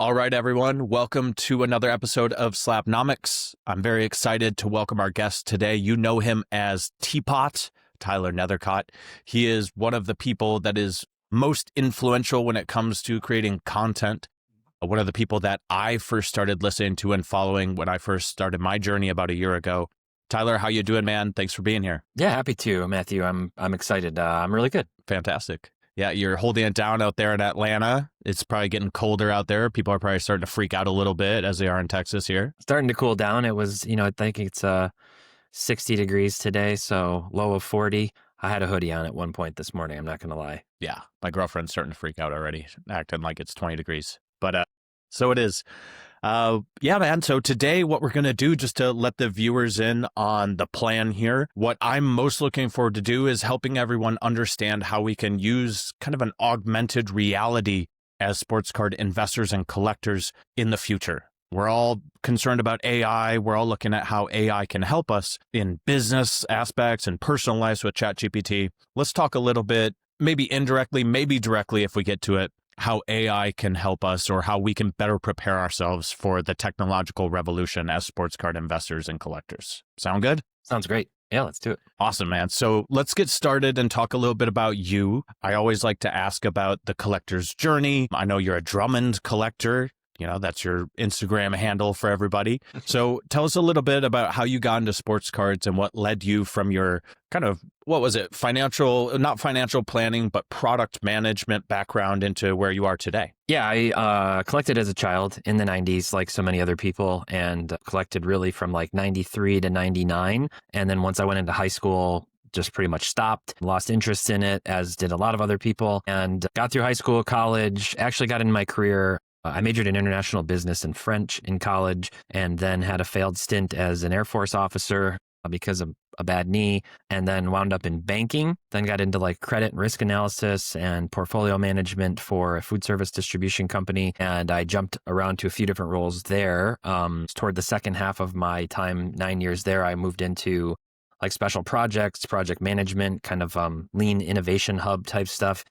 All right, everyone. Welcome to another episode of Slabnomics. I'm very excited to welcome our guest today. You know him as T-Pott, Tyler Nethercott. He is one of the people that is most influential when it comes to creating content. One of the people that I first started listening to and following when I first started my journey about a year ago. Tyler, how you doing, man? Thanks for being here. Yeah, happy to, Matthew. I'm excited. I'm really good. Fantastic. Yeah, you're holding it down out there in Atlanta. It's probably getting colder out there. People are probably starting to freak out a little bit as they are in Texas here. Starting to cool down. It was, I think it's 60 degrees today, so low of 40. I had a hoodie on at one point this morning. I'm not going to lie. Yeah, my girlfriend's starting to freak out already, acting like it's 20 degrees. But so it is. Yeah, man. So today what we're going to do, just to let the viewers in on the plan here, what I'm most looking forward to do is helping everyone understand how we can use kind of an augmented reality as sports card investors and collectors in the future. We're all concerned about AI. We're all looking at how AI can help us in business aspects and personal lives with ChatGPT. Let's talk a little bit, maybe indirectly, maybe directly if we get to it, how AI can help us or how we can better prepare ourselves for the technological revolution as sports card investors and collectors. Sound good? Sounds great. Yeah, let's do it. Awesome, man. So let's get started and talk a little bit about you. I always like to ask about the collector's journey. I know you're a Drummond collector. You know, that's your Instagram handle for everybody. So tell us a little bit about how you got into sports cards and what led you from your kind of, what was it, not financial planning, but product management background into where you are today. Yeah, I collected as a child in the 90s, like so many other people, and collected really from like 93 to 99. And then once I went into high school, just pretty much stopped, lost interest in it, as did a lot of other people, and got through high school, college, actually got into my career. I majored in international business and French in college, and then had a failed stint as an Air Force officer because of a bad knee, and then wound up in banking, then got into like credit and risk analysis and portfolio management for a food service distribution company. And I jumped around to a few different roles there. Toward the second half of my time, 9 years there, I moved into like special projects, project management, kind of lean innovation hub type stuff.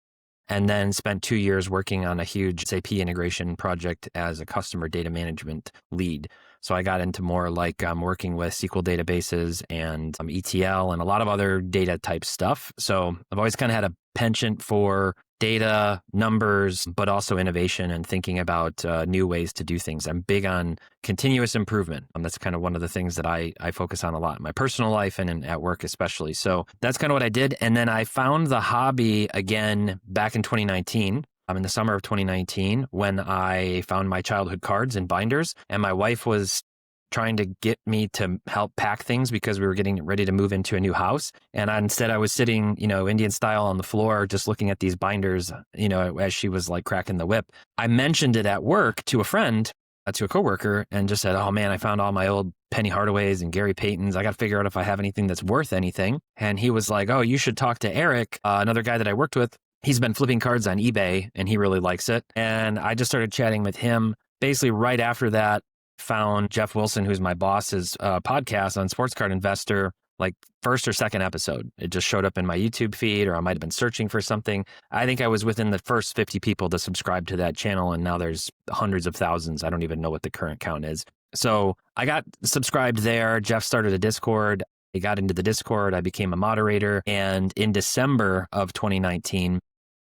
And then spent 2 years working on a huge SAP integration project as a customer data management lead. So I got into more like working with SQL databases and ETL and a lot of other data type stuff. So I've always kind of had a penchant for data, numbers, but also innovation and thinking about new ways to do things. I'm big on continuous improvement. That's kind of one of the things that I focus on a lot in my personal life and at work especially. So that's kind of what I did. And then I found the hobby again back in 2019. In the summer of 2019, when I found my childhood cards and binders, and my wife was trying to get me to help pack things because we were getting ready to move into a new house. And instead I was sitting, Indian style on the floor, just looking at these binders, as she was like cracking the whip. I mentioned it at work to a friend, to a coworker, and just said, oh man, I found all my old Penny Hardaways and Gary Paytons. I got to figure out if I have anything that's worth anything. And he was like, oh, you should talk to Eric, another guy that I worked with. He's been flipping cards on eBay and he really likes it. And I just started chatting with him. Basically, right after that, found Jeff Wilson, who's my boss's podcast on Sports Card Investor, like first or second episode. It just showed up in my YouTube feed, or I might have been searching for something. I think I was within the first 50 people to subscribe to that channel. And now there's hundreds of thousands. I don't even know what the current count is. So I got subscribed there. Jeff started a Discord. I got into the Discord. I became a moderator. And in December of 2019,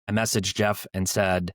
I messaged Jeff and said,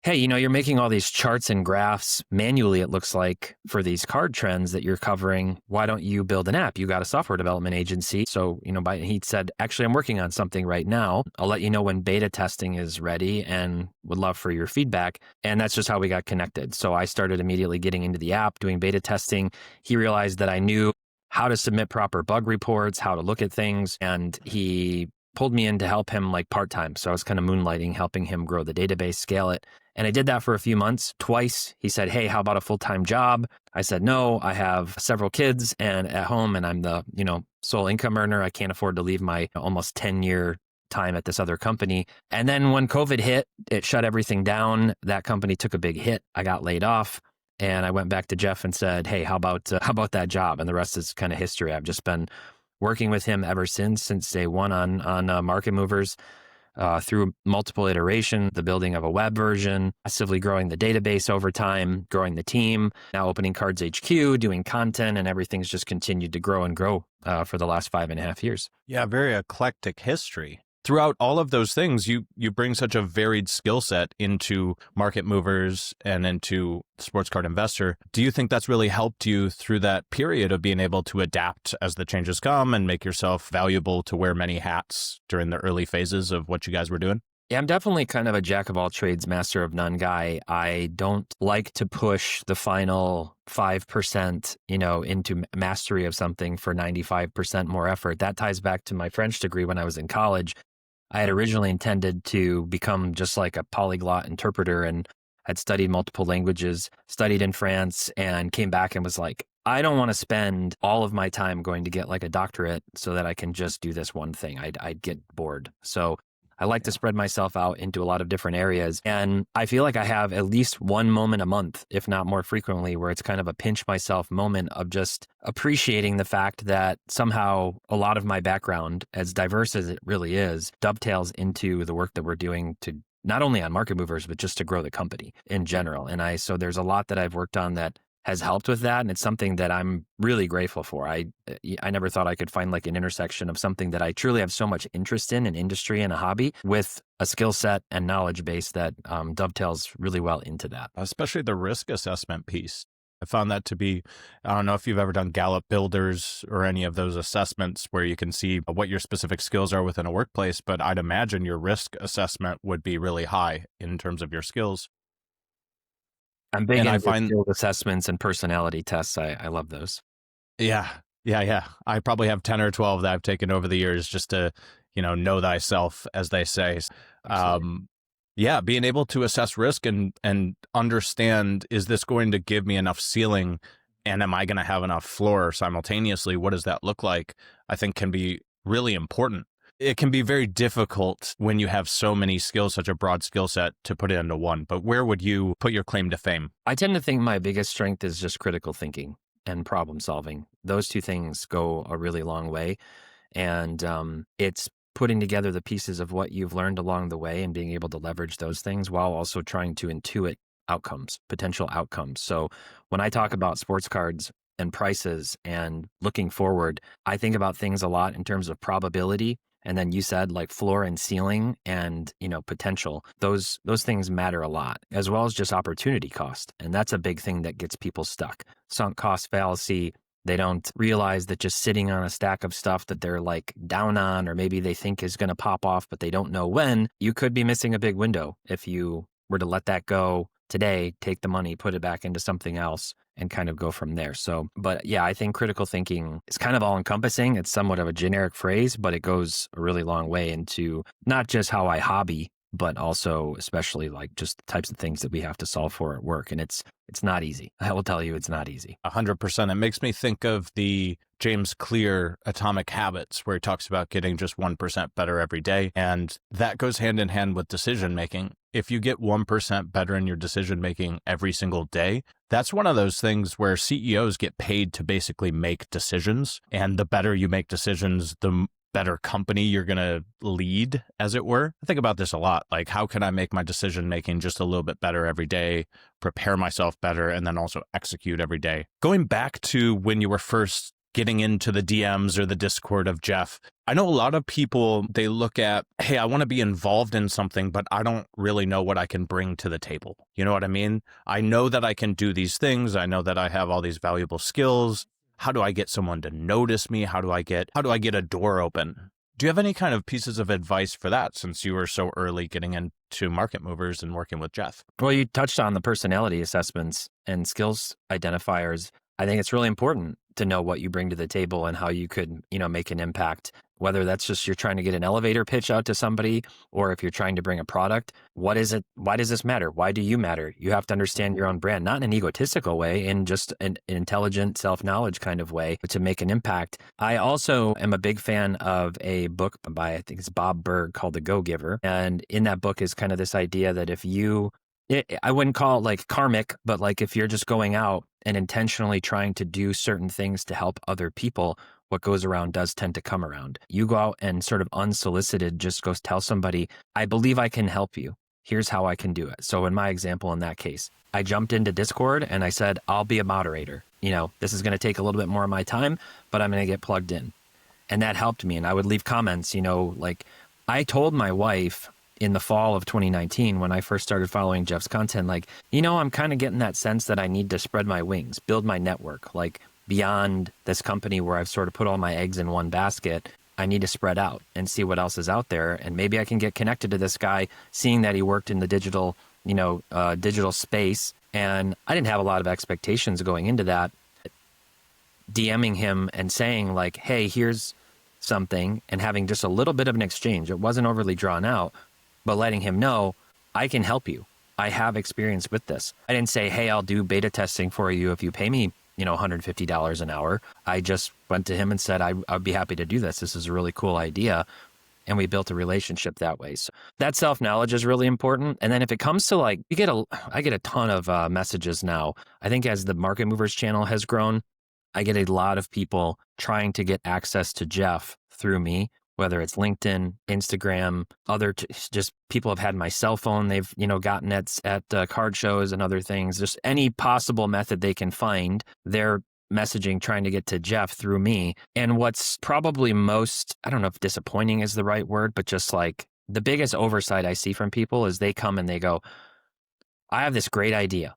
hey, you're making all these charts and graphs manually, it looks like, for these card trends that you're covering. Why don't you build an app? You got a software development agency. So, he said, actually, I'm working on something right now. I'll let you know when beta testing is ready and would love for your feedback. And that's just how we got connected. So I started immediately getting into the app, doing beta testing. He realized that I knew how to submit proper bug reports, how to look at things, and he pulled me in to help him like part-time. So I was kind of moonlighting, helping him grow the database, scale it. And I did that for a few months. Twice, he said, hey, how about a full-time job? I said, no, I have several kids and at home, and I'm the, sole income earner. I can't afford to leave my almost 10-year time at this other company. And then when COVID hit, it shut everything down. That company took a big hit. I got laid off. And I went back to Jeff and said, hey, how about that job? And the rest is kind of history. I've just been working with him ever since day one on Market Movers. through multiple iteration, the building of a web version, massively growing the database over time, growing the team, now opening Cards HQ, doing content, and everything's just continued to grow and grow for the last 5.5 years. Yeah, very eclectic history. Throughout all of those things, you bring such a varied skill set into market movers and into sports card investor. Do you think that's really helped you through that period of being able to adapt as the changes come and make yourself valuable to wear many hats during the early phases of what you guys were doing? Yeah, I'm definitely kind of a jack of all trades, master of none guy. I don't like to push the final 5%, into mastery of something for 95% more effort. That ties back to my French degree when I was in college. I had originally intended to become just like a polyglot interpreter and had studied multiple languages, studied in France, and came back and was like, I don't want to spend all of my time going to get like a doctorate so that I can just do this one thing. I'd get bored. So I like to spread myself out into a lot of different areas. And I feel like I have at least one moment a month, if not more frequently, where it's kind of a pinch myself moment of just appreciating the fact that somehow a lot of my background, as diverse as it really is, dovetails into the work that we're doing to not only on market movers, but just to grow the company in general. And so there's a lot that I've worked on that has helped with that. And it's something that I'm really grateful for. I never thought I could find like an intersection of something that I truly have so much interest in, an industry and a hobby, with a skill set and knowledge base that dovetails really well into that. Especially the risk assessment piece. I found that to be, I don't know if you've ever done Gallup Builders or any of those assessments where you can see what your specific skills are within a workplace, but I'd imagine your risk assessment would be really high in terms of your skills. I'm big And I into find, skills assessments and personality tests. I love those. yeah. I probably have 10 or 12 that I've taken over the years just to, know thyself, as they say. Yeah, being able to assess risk and understand, is this going to give me enough ceiling and am I going to have enough floor simultaneously? What does that look like? I think can be really important. It can be very difficult when you have so many skills, such a broad skill set, to put it into one. But where would you put your claim to fame? I tend to think my biggest strength is just critical thinking and problem solving. Those two things go a really long way. And it's putting together the pieces of what you've learned along the way and being able to leverage those things while also trying to intuit outcomes, potential outcomes. So when I talk about sports cards and prices and looking forward, I think about things a lot in terms of probability. And then you said like floor and ceiling and, potential. Those things matter a lot, as well as just opportunity cost. And that's a big thing that gets people stuck. Sunk cost fallacy. They don't realize that just sitting on a stack of stuff that they're like down on, or maybe they think is going to pop off, but they don't know when, you could be missing a big window if you were to let that go today, take the money, put it back into something else, and kind of go from there. So, but yeah, I think critical thinking is kind of all encompassing. It's somewhat of a generic phrase, but it goes a really long way into not just how I hobby, but also especially like just the types of things that we have to solve for at work. And it's not easy. I will tell you, it's not easy. 100%. It makes me think of the James Clear Atomic Habits, where he talks about getting just 1% better every day. And that goes hand in hand with decision making. If you get 1% better in your decision making every single day, that's one of those things where CEOs get paid to basically make decisions. And the better you make decisions, the better company you're going to lead, as it were. I think about this a lot. Like, how can I make my decision making just a little bit better every day, prepare myself better, and then also execute every day? Going back to when you were first getting into the DMs or the Discord of Jeff, I know a lot of people, they look at, hey, I want to be involved in something, but I don't really know what I can bring to the table. You know what I mean? I know that I can do these things. I know that I have all these valuable skills. How do I get someone to notice me? How do I get a door open? Do you have any kind of pieces of advice for that, since you were so early getting into market movers and working with Jeff? Well, you touched on the personality assessments and skills identifiers. I think it's really important to know what you bring to the table and how you could, make an impact, whether that's just you're trying to get an elevator pitch out to somebody, or if you're trying to bring a product. What is it? Why does this matter? Why do you matter? You have to understand your own brand, not in an egotistical way, in just an intelligent self-knowledge kind of way, but to make an impact. I also am a big fan of a book by, I think it's Bob Berg, called The Go-Giver. And in that book is kind of this idea that I wouldn't call it like karmic, but like if you're just going out and intentionally trying to do certain things to help other people, what goes around does tend to come around. You go out and sort of unsolicited, just go tell somebody, I believe I can help you. Here's how I can do it. So in my example, in that case, I jumped into Discord and I said, I'll be a moderator. This is going to take a little bit more of my time, but I'm going to get plugged in. And that helped me. And I would leave comments, like I told my wife in the fall of 2019, when I first started following Jeff's content, like, I'm kind of getting that sense that I need to spread my wings, build my network, like beyond this company where I've sort of put all my eggs in one basket. I need to spread out and see what else is out there. And maybe I can get connected to this guy, seeing that he worked in the digital space. And I didn't have a lot of expectations going into that. DMing him and saying like, hey, here's something, and having just a little bit of an exchange. It wasn't overly drawn out, but letting him know, I can help you. I have experience with this. I didn't say, hey, I'll do beta testing for you if you pay me, $150 an hour. I just went to him and said, I'd be happy to do this. This is a really cool idea. And we built a relationship that way. So that self-knowledge is really important. And then if it comes to like, I get a ton of messages now. I think as the Market Movers channel has grown, I get a lot of people trying to get access to Jeff through me, whether it's LinkedIn, Instagram, just people have had my cell phone. They've, gotten at card shows and other things, just any possible method they can find. They're messaging, trying to get to Jeff through me. And what's probably most, I don't know if disappointing is the right word, but just like the biggest oversight I see from people is they come and they go, I have this great idea.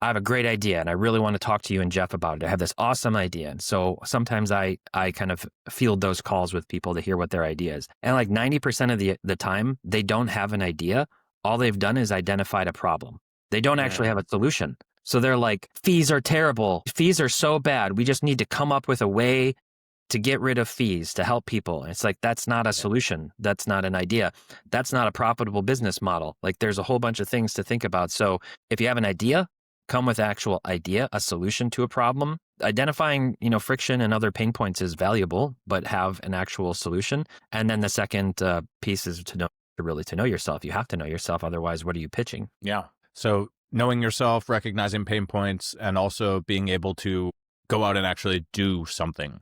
I have a great idea and I really want to talk to you and Jeff about it. I have this awesome idea. And so sometimes I kind of field those calls with people to hear what their idea is. And like 90% of the time, they don't have an idea. All they've done is identified a problem. They don't actually have a solution. So they're like, fees are terrible. Fees are so bad. We just need to come up with a way to get rid of fees to help people. And it's like, that's not a solution. That's not an idea. That's not a profitable business model. Like there's a whole bunch of things to think about. So if you have an idea, come with actual idea, a solution to a problem. Identifying, friction and other pain points is valuable, but have an actual solution. And then the second piece is to know yourself. You have to know yourself. Otherwise, what are you pitching? Yeah. So knowing yourself, recognizing pain points, and also being able to go out and actually do something,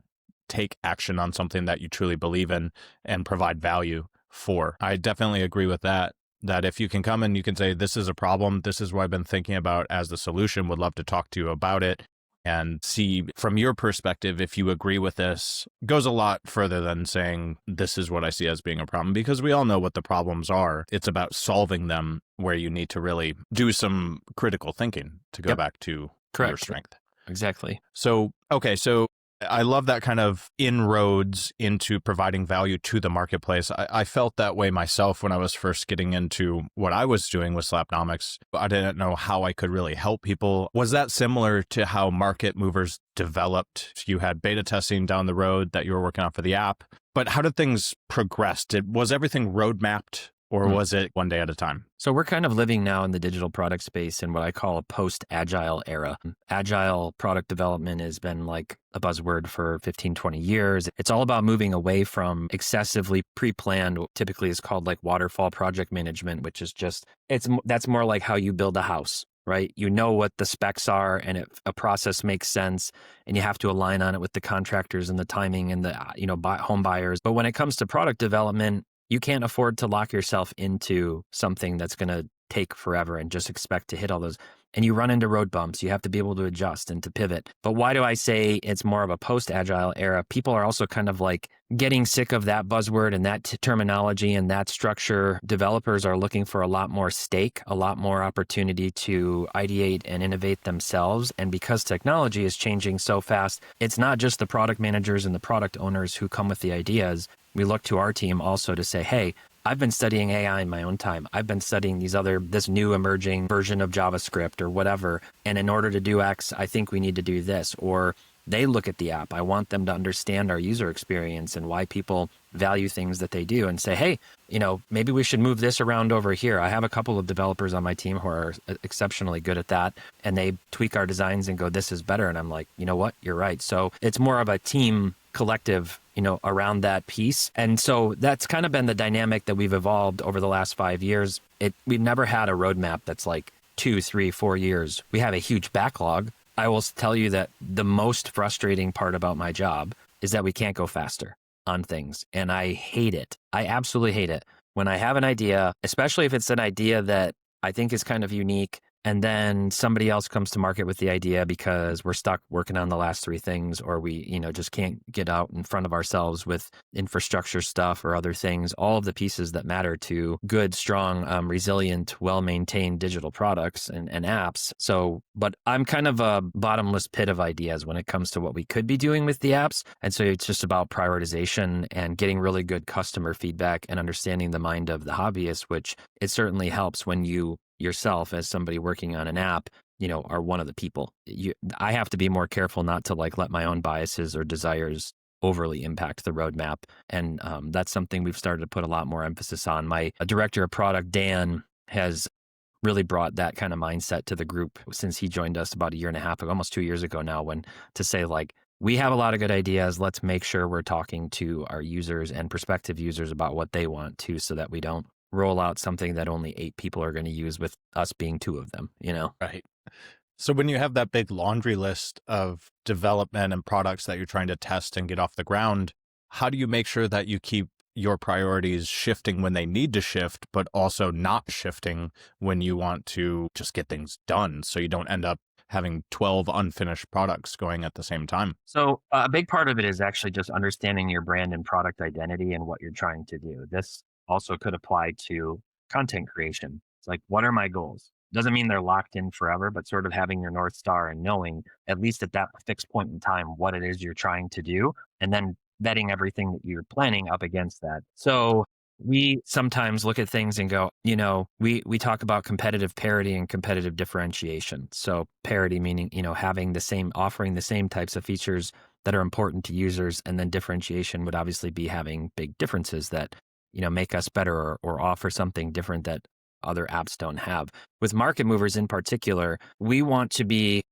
take action on something that you truly believe in and provide value for. I definitely agree with that. That if you can come and you can say, this is a problem, this is what I've been thinking about as the solution, would love to talk to you about it and see from your perspective, if you agree with this, goes a lot further than saying, this is what I see as being a problem, because we all know what the problems are. It's about solving them where you need to really do some critical thinking to go back to your strength. Exactly. So, okay. So I love that kind of inroads into providing value to the marketplace. I felt that way myself when I was first getting into what I was doing with Slabnomics. I didn't know how I could really help people. Was that similar to how Market Movers developed? You had beta testing down the road that you were working on for the app, but how did things progress? Was everything roadmapped? Or was it one day at a time? So we're kind of living now in the digital product space in what I call a post-agile era. Agile product development has been like a buzzword for 15, 20 years. It's all about moving away from excessively pre-planned, typically is called like waterfall project management, which is just, that's more like how you build a house, right? You know what the specs are and a process makes sense and you have to align on it with the contractors and the timing and the home buyers. But when it comes to product development, you can't afford to lock yourself into something that's going to take forever and just expect to hit all those. And you run into road bumps. You have to be able to adjust and to pivot. But why do I say it's more of a post-agile era? People are also kind of like getting sick of that buzzword and that terminology and that structure. Developers are looking for a lot more stake, a lot more opportunity to ideate and innovate themselves. And because technology is changing so fast, it's not just the product managers and the product owners who come with the ideas. We look to our team also to say, hey, I've been studying AI in my own time. I've been studying this new emerging version of JavaScript or whatever. And in order to do X, I think we need to do this. Or they look at the app. I want them to understand our user experience and why people value things that they do and say, hey, maybe we should move this around over here. I have a couple of developers on my team who are exceptionally good at that. And they tweak our designs and go, this is better. And I'm like, you know what? You're right. So it's more of a team collective, around that piece. And so that's kind of been the dynamic that we've evolved over the last 5 years. We've never had a roadmap that's like 2, 3, 4 years. We have a huge backlog. I will tell you that the most frustrating part about my job is that we can't go faster on things. And I hate it. I absolutely hate it. When I have an idea, especially if it's an idea that I think is kind of unique, and then somebody else comes to market with the idea because we're stuck working on the last three things, or we, just can't get out in front of ourselves with infrastructure stuff or other things, all of the pieces that matter to good, strong, resilient, well-maintained digital products and apps. So, but I'm kind of a bottomless pit of ideas when it comes to what we could be doing with the apps. And so it's just about prioritization and getting really good customer feedback and understanding the mind of the hobbyist, which it certainly helps when you yourself, as somebody working on an app, are one of the people. I have to be more careful not to let my own biases or desires overly impact the roadmap. And that's something we've started to put a lot more emphasis on. My director of product, Dan, has really brought that kind of mindset to the group since he joined us about a year and a half ago, almost 2 years ago now, when to say we have a lot of good ideas. Let's make sure we're talking to our users and prospective users about what they want to, so that we don't roll out something that only 8 people are going to use with us being 2 of them, Right. So when you have that big laundry list of development and products that you're trying to test and get off the ground, how do you make sure that you keep your priorities shifting when they need to shift, but also not shifting when you want to just get things done, so you don't end up having 12 unfinished products going at the same time? So a big part of it is actually just understanding your brand and product identity and what you're trying to do. This also could apply to content creation. It's what are my goals? Doesn't mean they're locked in forever, but sort of having your North Star and knowing, at least at that fixed point in time, what it is you're trying to do, and then vetting everything that you're planning up against that. So we sometimes look at things and go, we talk about competitive parity and competitive differentiation. So parity meaning, offering the same types of features that are important to users. And then differentiation would obviously be having big differences that, make us better or offer something different that other apps don't have. With market movers in particular, we want to be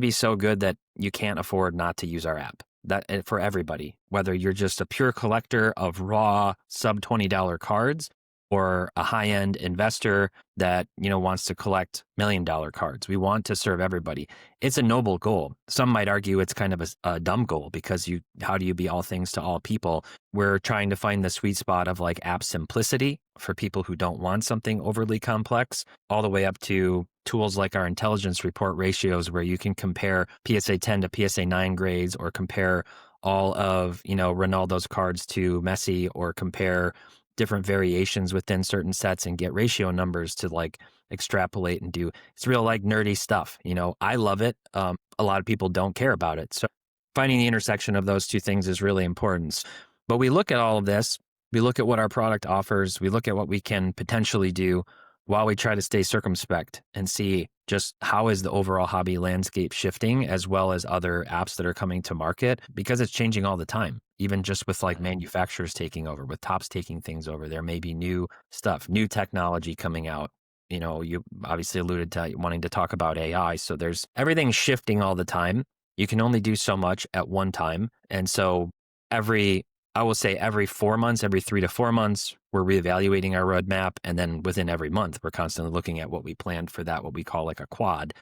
so good that you can't afford not to use our app. That for everybody, whether you're just a pure collector of raw sub $20 cards, or a high-end investor that wants to collect $1 million cards. We want to serve everybody. It's a noble goal. Some might argue it's kind of a dumb goal, because how do you be all things to all people? We're trying to find the sweet spot of app simplicity for people who don't want something overly complex, all the way up to tools like our intelligence report ratios, where you can compare PSA 10 to PSA 9 grades, or compare all of Ronaldo's cards to Messi, or compare different variations within certain sets and get ratio numbers to extrapolate and do. It's real nerdy stuff. I love it. A lot of people don't care about it. So finding the intersection of those two things is really important. But we look at all of this. We look at what our product offers. We look at what we can potentially do, while we try to stay circumspect and see just how is the overall hobby landscape shifting, as well as other apps that are coming to market, because it's changing all the time. Even just with manufacturers taking over, with Topps taking things over, there may be new stuff, new technology coming out. You obviously alluded to wanting to talk about AI. So there's everything shifting all the time. You can only do so much at one time. And so every 4 months, every 3 to 4 months, we're reevaluating our roadmap. And then within every month, we're constantly looking at what we planned for that, what we call a quad,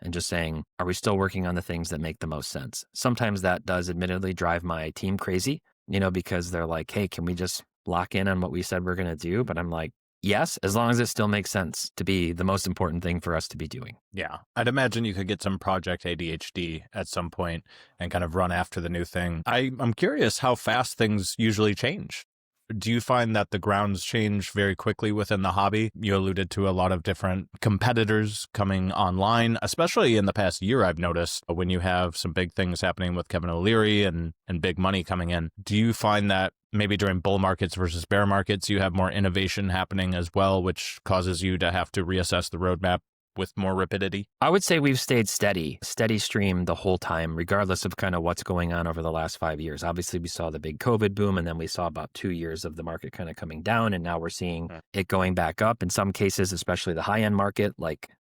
and just saying, are we still working on the things that make the most sense? Sometimes that does admittedly drive my team crazy, because they're like, hey, can we just lock in on what we said we're going to do? But I'm like, yes, as long as it still makes sense to be the most important thing for us to be doing. Yeah. I'd imagine you could get some project ADHD at some point and kind of run after the new thing. I'm curious how fast things usually change. Do you find that the grounds change very quickly within the hobby? You alluded to a lot of different competitors coming online, especially in the past year, I've noticed, when you have some big things happening with Kevin O'Leary and big money coming in. Do you find that maybe during bull markets versus bear markets, you have more innovation happening as well, which causes you to have to reassess the roadmap with more rapidity? I would say we've stayed steady stream the whole time, regardless of kind of what's going on over the last 5 years. Obviously, we saw the big COVID boom, and then we saw about 2 years of the market kind of coming down, and now we're seeing it going back up. In some cases, especially the high-end market,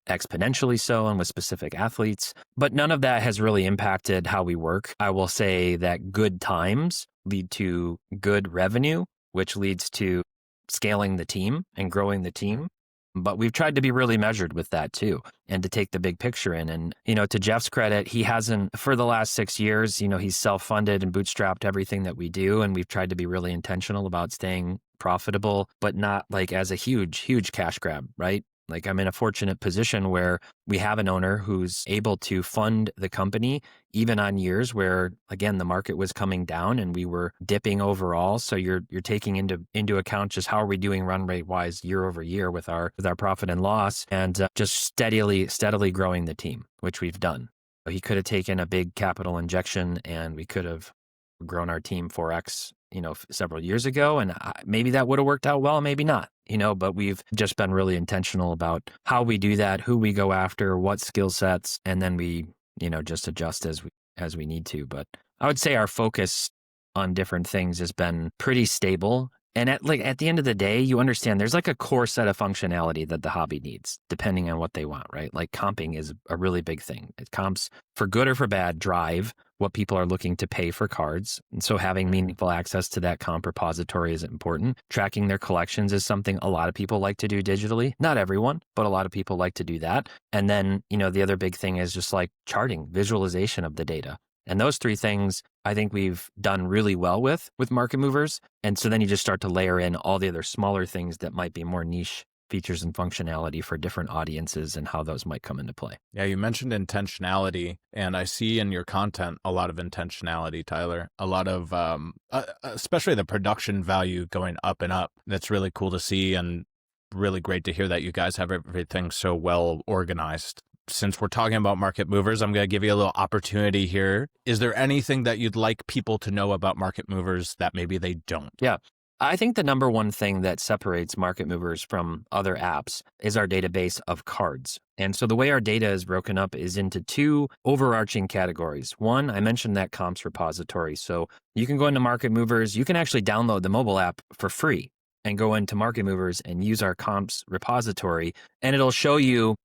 exponentially so, and with specific athletes. But none of that has really impacted how we work. I will say that good times lead to good revenue, which leads to scaling the team and growing the team. But we've tried to be really measured with that too, and to take the big picture in. And, to Jeff's credit, he hasn't, for the last 6 years, he's self-funded and bootstrapped everything that we do. And we've tried to be really intentional about staying profitable, but not like as a huge, huge cash grab, right? Like I'm in a fortunate position where we have an owner who's able to fund the company even on years where, again, the market was coming down and we were dipping overall. So you're taking into account just how are we doing run rate wise year over year with our profit and loss, and just steadily growing the team, which we've done. He could have taken a big capital injection and we could have grown our team 4x several years ago, and maybe that would have worked out well, maybe not, but we've just been really intentional about how we do that, who we go after, what skill sets, and then we just adjust as we need to. But I would say our focus on different things has been pretty stable. And at the end of the day, you understand there's like a core set of functionality that the hobby needs, depending on what they want, right? Like comping is a really big thing. It comps, for good or for bad, drive what people are looking to pay for cards. And so having meaningful access to that comp repository is important. Tracking their collections is something a lot of people like to do digitally. Not everyone, but a lot of people like to do that. And then, the other big thing is just like charting, visualization of the data. And those three things, I think we've done really well with market movers. And so then you just start to layer in all the other smaller things that might be more niche features and functionality for different audiences and how those might come into play. Yeah, you mentioned intentionality, and I see in your content a lot of intentionality, Tyler. A lot of, especially the production value going up and up. That's really cool to see, and really great to hear that you guys have everything so well organized. Since we're talking about market movers, I'm going to give you a little opportunity here. Is there anything that you'd like people to know about market movers that maybe they don't? Yeah. I think the number one thing that separates market movers from other apps is our database of cards. And so the way our data is broken up is into two overarching categories. One, I mentioned that comps repository. So you can go into market movers. You can actually download the mobile app for free and go into market movers and use our comps repository. And it'll show you,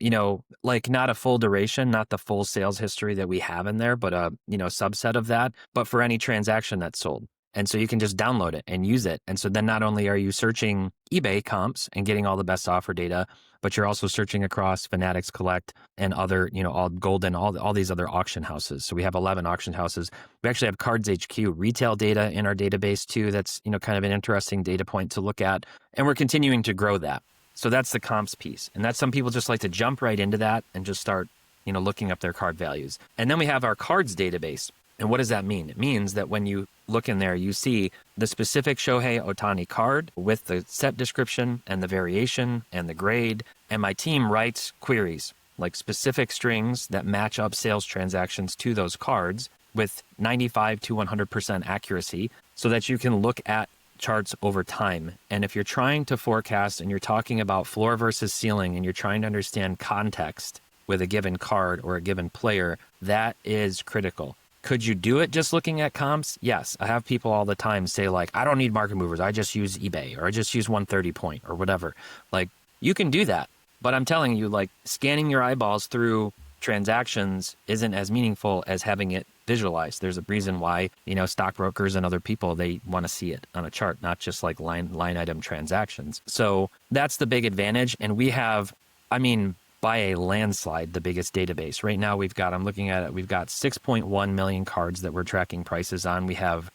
like not a full duration, not the full sales history that we have in there, but a, subset of that, but for any transaction that's sold. And so you can just download it and use it. And so then not only are you searching eBay comps and getting all the best offer data, but you're also searching across Fanatics Collect and other, all Golden, all these other auction houses. So we have 11 auction houses. We actually have Cards HQ retail data in our database too. That's, kind of an interesting data point to look at. And we're continuing to grow that. So that's the comps piece. And that's, some people just like to jump right into that and just start, looking up their card values. And then we have our cards database. And what does that mean? It means that when you look in there, you see the specific Shohei Ohtani card with the set description and the variation and the grade. And my team writes queries, like specific strings that match up sales transactions to those cards with 95 to 100% accuracy so that you can look at charts over time. And if you're trying to forecast and you're talking about floor versus ceiling and you're trying to understand context with a given card or a given player, that is critical. Could you do it just looking at comps? Yes. I have people all the time say like, I don't need market movers. I just use eBay or I just use 130 point or whatever. Like you can do that. But I'm telling you, like scanning your eyeballs through transactions isn't as meaningful as having it visualized. There's a reason why, stockbrokers and other people, they want to see it on a chart, not just like line item transactions. So that's the big advantage. And we have, by a landslide, the biggest database. Right now I'm looking at it, we've got 6.1 million cards that we're tracking prices on. We have,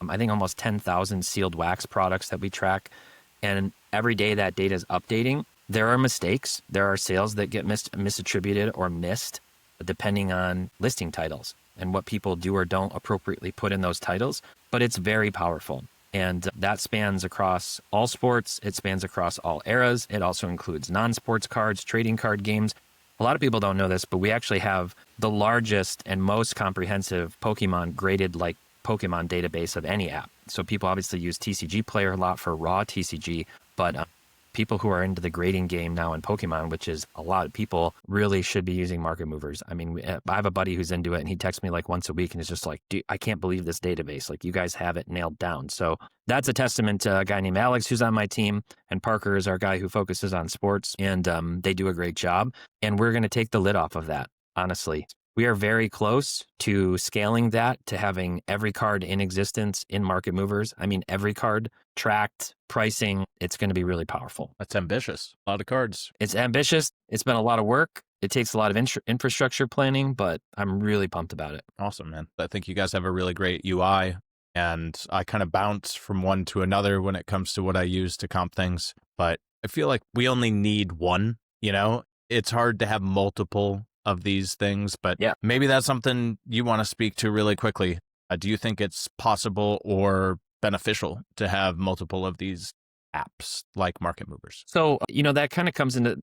I think almost 10,000 sealed wax products that we track. And every day that data is updating. There are mistakes. There are sales that get misattributed or missed depending on listing titles and what people do or don't appropriately put in those titles. But it's very powerful. And that spans across all sports. It spans across all eras. It also includes non-sports cards, trading card games. A lot of people don't know this, but we actually have the largest and most comprehensive Pokemon graded like Pokemon database of any app. So people obviously use TCG Player a lot for raw TCG, but people who are into the grading game now in Pokemon, which is a lot of people, really should be using market movers. I have a buddy who's into it and he texts me like once a week and is just like, dude, I can't believe this database. Like you guys have it nailed down. So that's a testament to a guy named Alex who's on my team, and Parker is our guy who focuses on sports, and they do a great job. And we're going to take the lid off of that, honestly. We are very close to scaling that to having every card in existence in Market Movers. I mean, every card tracked, pricing. It's going to be really powerful. That's ambitious. A lot of cards. It's ambitious. It's been a lot of work. It takes a lot of infrastructure planning, but I'm really pumped about it. Awesome, man. I think you guys have a really great UI, and I kind of bounce from one to another when it comes to what I use to comp things. But I feel like we only need one, you know? It's hard to have multiple of these things, but yeah, maybe that's something you want to speak to really quickly. Do you think it's possible or beneficial to have multiple of these apps like Market Movers? So, that kind of comes into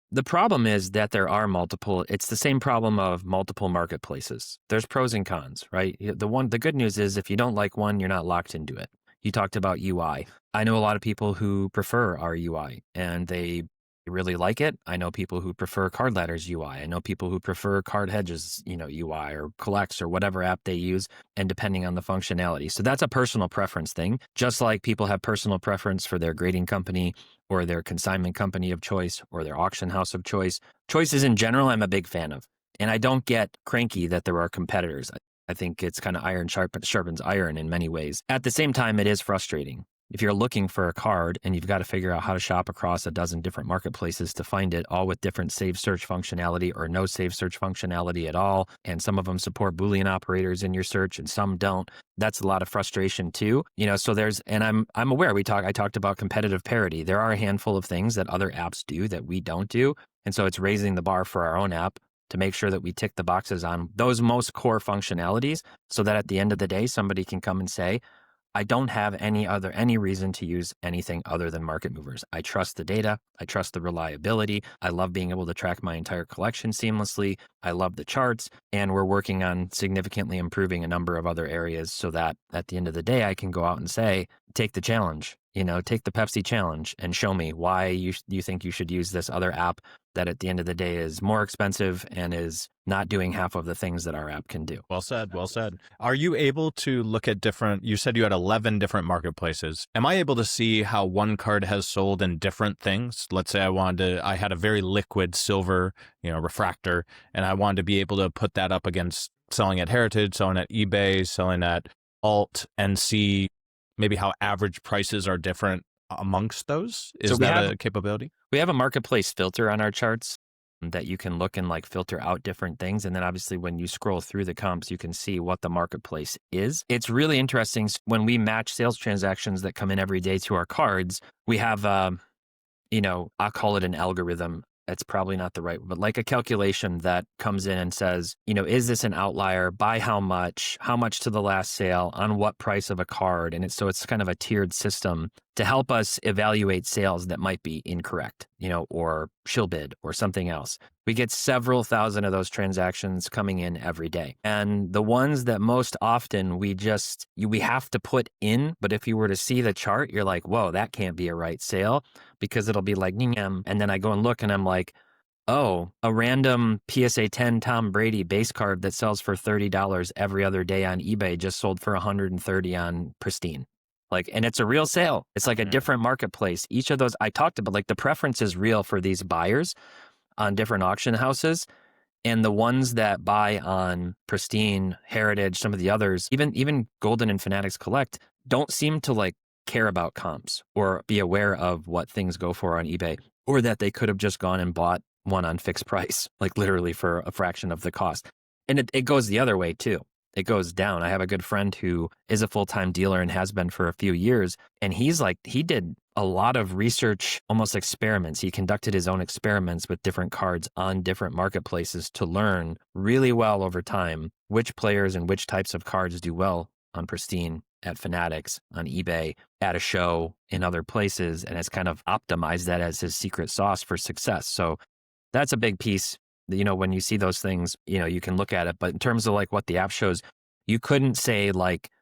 the problem is that there are multiple. It's the same problem of multiple marketplaces. There's pros and cons, right? The good news is if you don't like one, you're not locked into it. You talked about UI. I know a lot of people who prefer our UI and they really like it. I know people who prefer Card Ladder's UI. I know people who prefer Card Hedge's, UI or Collects or whatever app they use, and depending on the functionality. So that's a personal preference thing. Just like people have personal preference for their grading company or their consignment company of choice or their auction house of choice. Choices in general, I'm a big fan of. And I don't get cranky that there are competitors. I think it's kind of iron sharpens iron in many ways. At the same time, it is frustrating. If you're looking for a card and you've got to figure out how to shop across a dozen different marketplaces to find it, all with different save search functionality or no save search functionality at all, and some of them support Boolean operators in your search and some don't, that's a lot of frustration too. So I'm aware I talked about competitive parity. There are a handful of things that other apps do that we don't do. And so it's raising the bar for our own app to make sure that we tick the boxes on those most core functionalities so that at the end of the day, somebody can come and say, I don't have any reason to use anything other than Market Movers. I trust the data. I trust the reliability. I love being able to track my entire collection seamlessly. I love the charts, and we're working on significantly improving a number of other areas so that at the end of the day, I can go out and say, take the challenge, take the Pepsi challenge and show me why you think you should use this other app that at the end of the day is more expensive and is not doing half of the things that our app can do. Well said. Well said. Are you able to look at you said you had 11 different marketplaces. Am I able to see how one card has sold in different things? Let's say I had a very liquid silver, refractor, and I wanted to be able to put that up against selling at Heritage, selling at eBay, selling at Alt, and see maybe how average prices are different amongst those? Is that a capability? We have a marketplace filter on our charts that you can look and filter out different things. And then obviously when you scroll through the comps, you can see what the marketplace is. It's really interesting. When we match sales transactions that come in every day to our cards, we have, I'll call it an algorithm. It's probably not the right, but like a calculation that comes in and says, is this an outlier? By how much to the last sale, on what price of a card? And it's kind of a tiered system to help us evaluate sales that might be incorrect, or shill bid or something else. We get several thousand of those transactions coming in every day. And the ones that most often we have to put in, but if you were to see the chart, you're like, whoa, that can't be a right sale, because it'll be like, and then I go and look and I'm like, oh, a random PSA 10 Tom Brady base card that sells for $30 every other day on eBay just sold for $130 on Pristine. And it's a real sale. It's like a different marketplace. Each of those I talked about, the preference is real for these buyers on different auction houses. And the ones that buy on Pristine, Heritage, some of the others, even Golden and Fanatics Collect, don't seem to care about comps or be aware of what things go for on eBay, or that they could have just gone and bought one on fixed price, literally for a fraction of the cost. And it goes the other way too. It goes down. I have a good friend who is a full-time dealer and has been for a few years. And he did a lot of research, almost experiments. He conducted his own experiments with different cards on different marketplaces to learn really well over time which players and which types of cards do well on Pristine, at Fanatics, on eBay, at a show, in other places, and has kind of optimized that as his secret sauce for success. So that's a big piece. When you see those things, you can look at it. But in terms of what the app shows, you couldn't say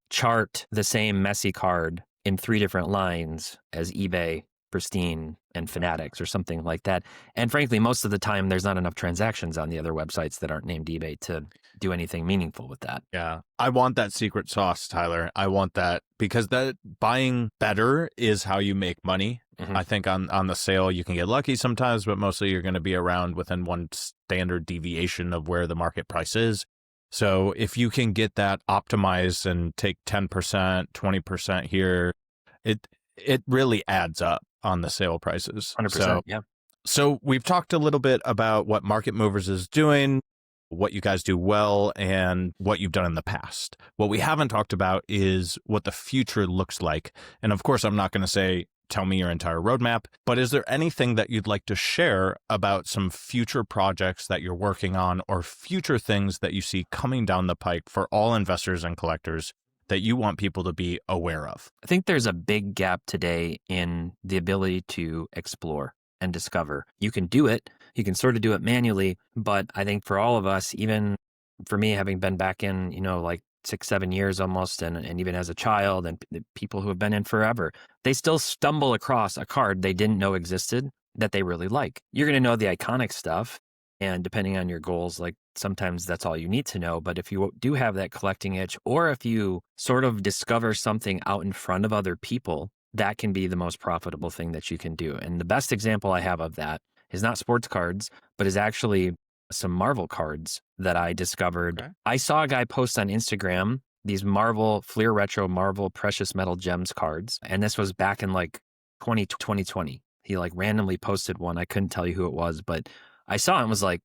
chart the same messy card in 3 different lines as eBay, Pristine, and Fanatics or something like that. And frankly, most of the time, there's not enough transactions on the other websites that aren't named eBay to do anything meaningful with that. Yeah. I want that secret sauce, Tyler. I want that, because that buying better is how you make money. I think on the sale, you can get lucky sometimes, but mostly you're going to be around within one standard deviation of where the market price is. So if you can get that optimized and take 10%, 20% here, it really adds up on the sale prices. 100%. Yeah. So we've talked a little bit about what Market Movers is doing, what you guys do well, and what you've done in the past. What we haven't talked about is what the future looks like. And of course, I'm not going to say, tell me your entire roadmap, but is there anything that you'd like to share about some future projects that you're working on or future things that you see coming down the pike for all investors and collectors that you want people to be aware of? I think there's a big gap today in the ability to explore and discover. You can do it. You can sort of do it manually, but I think for all of us, even for me, having been back in, like 6-7 years almost, and even as a child, and the people who have been in forever, they still stumble across a card they didn't know existed that they really like. You're going to know the iconic stuff, and depending on your goals, like sometimes that's all you need to know. But if you do have that collecting itch, or if you sort of discover something out in front of other people, that can be the most profitable thing that you can do. And the best example I have of that is not sports cards, but is actually some Marvel cards that I discovered. Okay. I saw a guy post on Instagram these Marvel Fleer Retro Marvel Precious Metal Gems cards. And this was back in like 2020. He like randomly posted one. I couldn't tell you who it was, but I saw it and was like,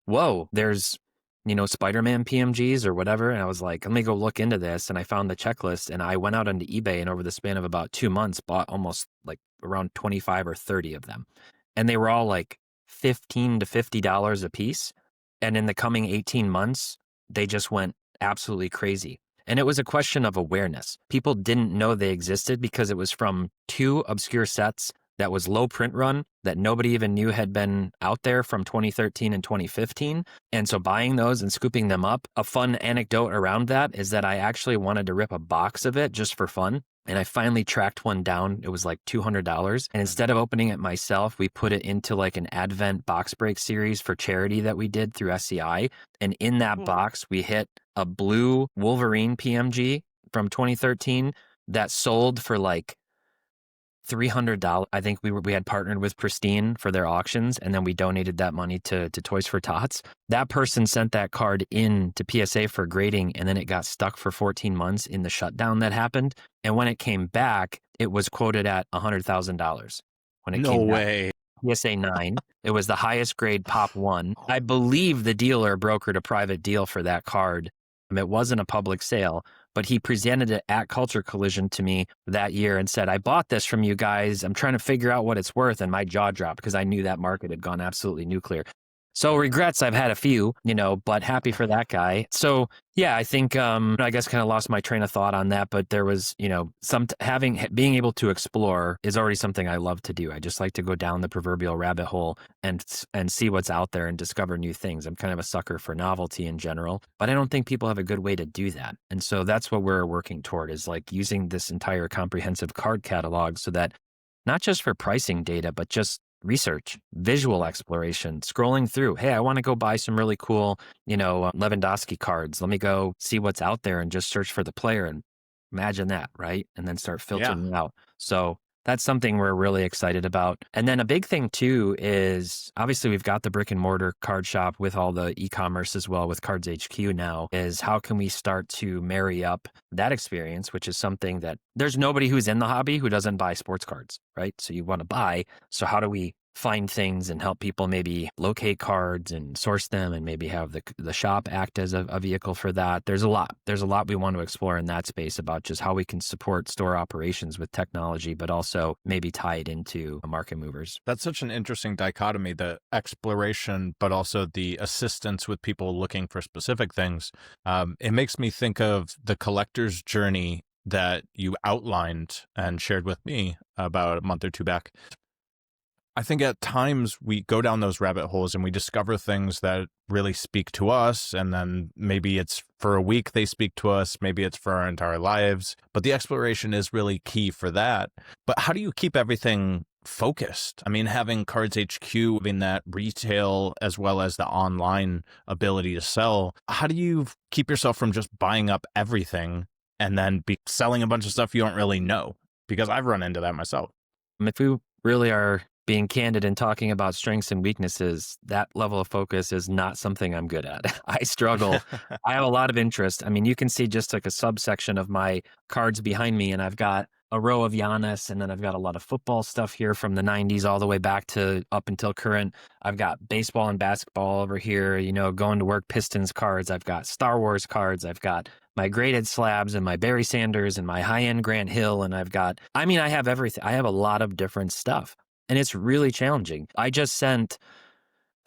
whoa, there's, Spider-Man PMGs or whatever. And I was like, let me go look into this. And I found the checklist, and I went out onto eBay, and over the span of about 2 months, bought almost like around 25 or 30 of them. And they were all like $15 to $50 a piece. And in the coming 18 months, they just went absolutely crazy. And it was a question of awareness. People didn't know they existed because it was from 2 obscure sets that was low print run that nobody even knew had been out there from 2013 and 2015. And so buying those and scooping them up, a fun anecdote around that is that I actually wanted to rip a box of it just for fun. And I finally tracked one down. It was like $200. And instead of opening it myself, we put it into like an Advent box break series for charity that we did through SCI. And in that box, we hit a blue Wolverine PMG from 2013 that sold for like $300. I think we had partnered with Pristine for their auctions, and then we donated that money to Toys for Tots. That person sent that card in to PSA for grading, and then it got stuck for 14 months in the shutdown that happened. And when it came back, it was quoted at $100,000. When it No way. PSA 9. It was the highest grade Pop 1. I believe the dealer brokered a private deal for that card. It wasn't a public sale, but he presented it at Culture Collision to me that year and said, I bought this from you guys. I'm trying to figure out what it's worth. And my jaw dropped because I knew that market had gone absolutely nuclear. So regrets, I've had a few, but happy for that guy. So yeah, I think, I guess kind of lost my train of thought on that, but there was, being able to explore is already something I love to do. I just like to go down the proverbial rabbit hole and see what's out there and discover new things. I'm kind of a sucker for novelty in general, but I don't think people have a good way to do that. And so that's what we're working toward, is like using this entire comprehensive card catalog so that not just for pricing data, but just research, visual exploration, scrolling through. Hey, I want to go buy some really cool, Lewandowski cards. Let me go see what's out there and just search for the player, and imagine that, right? And then start filtering out. So that's something we're really excited about. And then a big thing too is obviously we've got the brick and mortar card shop with all the e-commerce as well with Cards HQ now, is how can we start to marry up that experience, which is something that there's nobody who's in the hobby who doesn't buy sports cards, right? So you want to buy. So how do we find things and help people maybe locate cards and source them, and maybe have the shop act as a vehicle for that? There's a lot we want to explore in that space about just how we can support store operations with technology, but also maybe tie it into Market Movers. That's such an interesting dichotomy, the exploration, but also the assistance with people looking for specific things. It makes me think of the collector's journey that you outlined and shared with me about a month or two back. I think at times we go down those rabbit holes and we discover things that really speak to us. And then maybe it's for a week they speak to us. Maybe it's for our entire lives. But the exploration is really key for that. But how do you keep everything focused? I mean, having Cards HQ, having that retail as well as the online ability to sell, how do you keep yourself from just buying up everything and then be selling a bunch of stuff you don't really know? Because I've run into that myself. If we really are being candid and talking about strengths and weaknesses, that level of focus is not something I'm good at. I struggle. I have a lot of interest. I mean, you can see just like a subsection of my cards behind me, and I've got a row of Giannis, and then I've got a lot of football stuff here from the 90s all the way back to up until current. I've got baseball and basketball over here, going to work Pistons cards. I've got Star Wars cards. I've got my graded slabs and my Barry Sanders and my high-end Grant Hill. And I have everything. I have a lot of different stuff. And it's really challenging. I just sent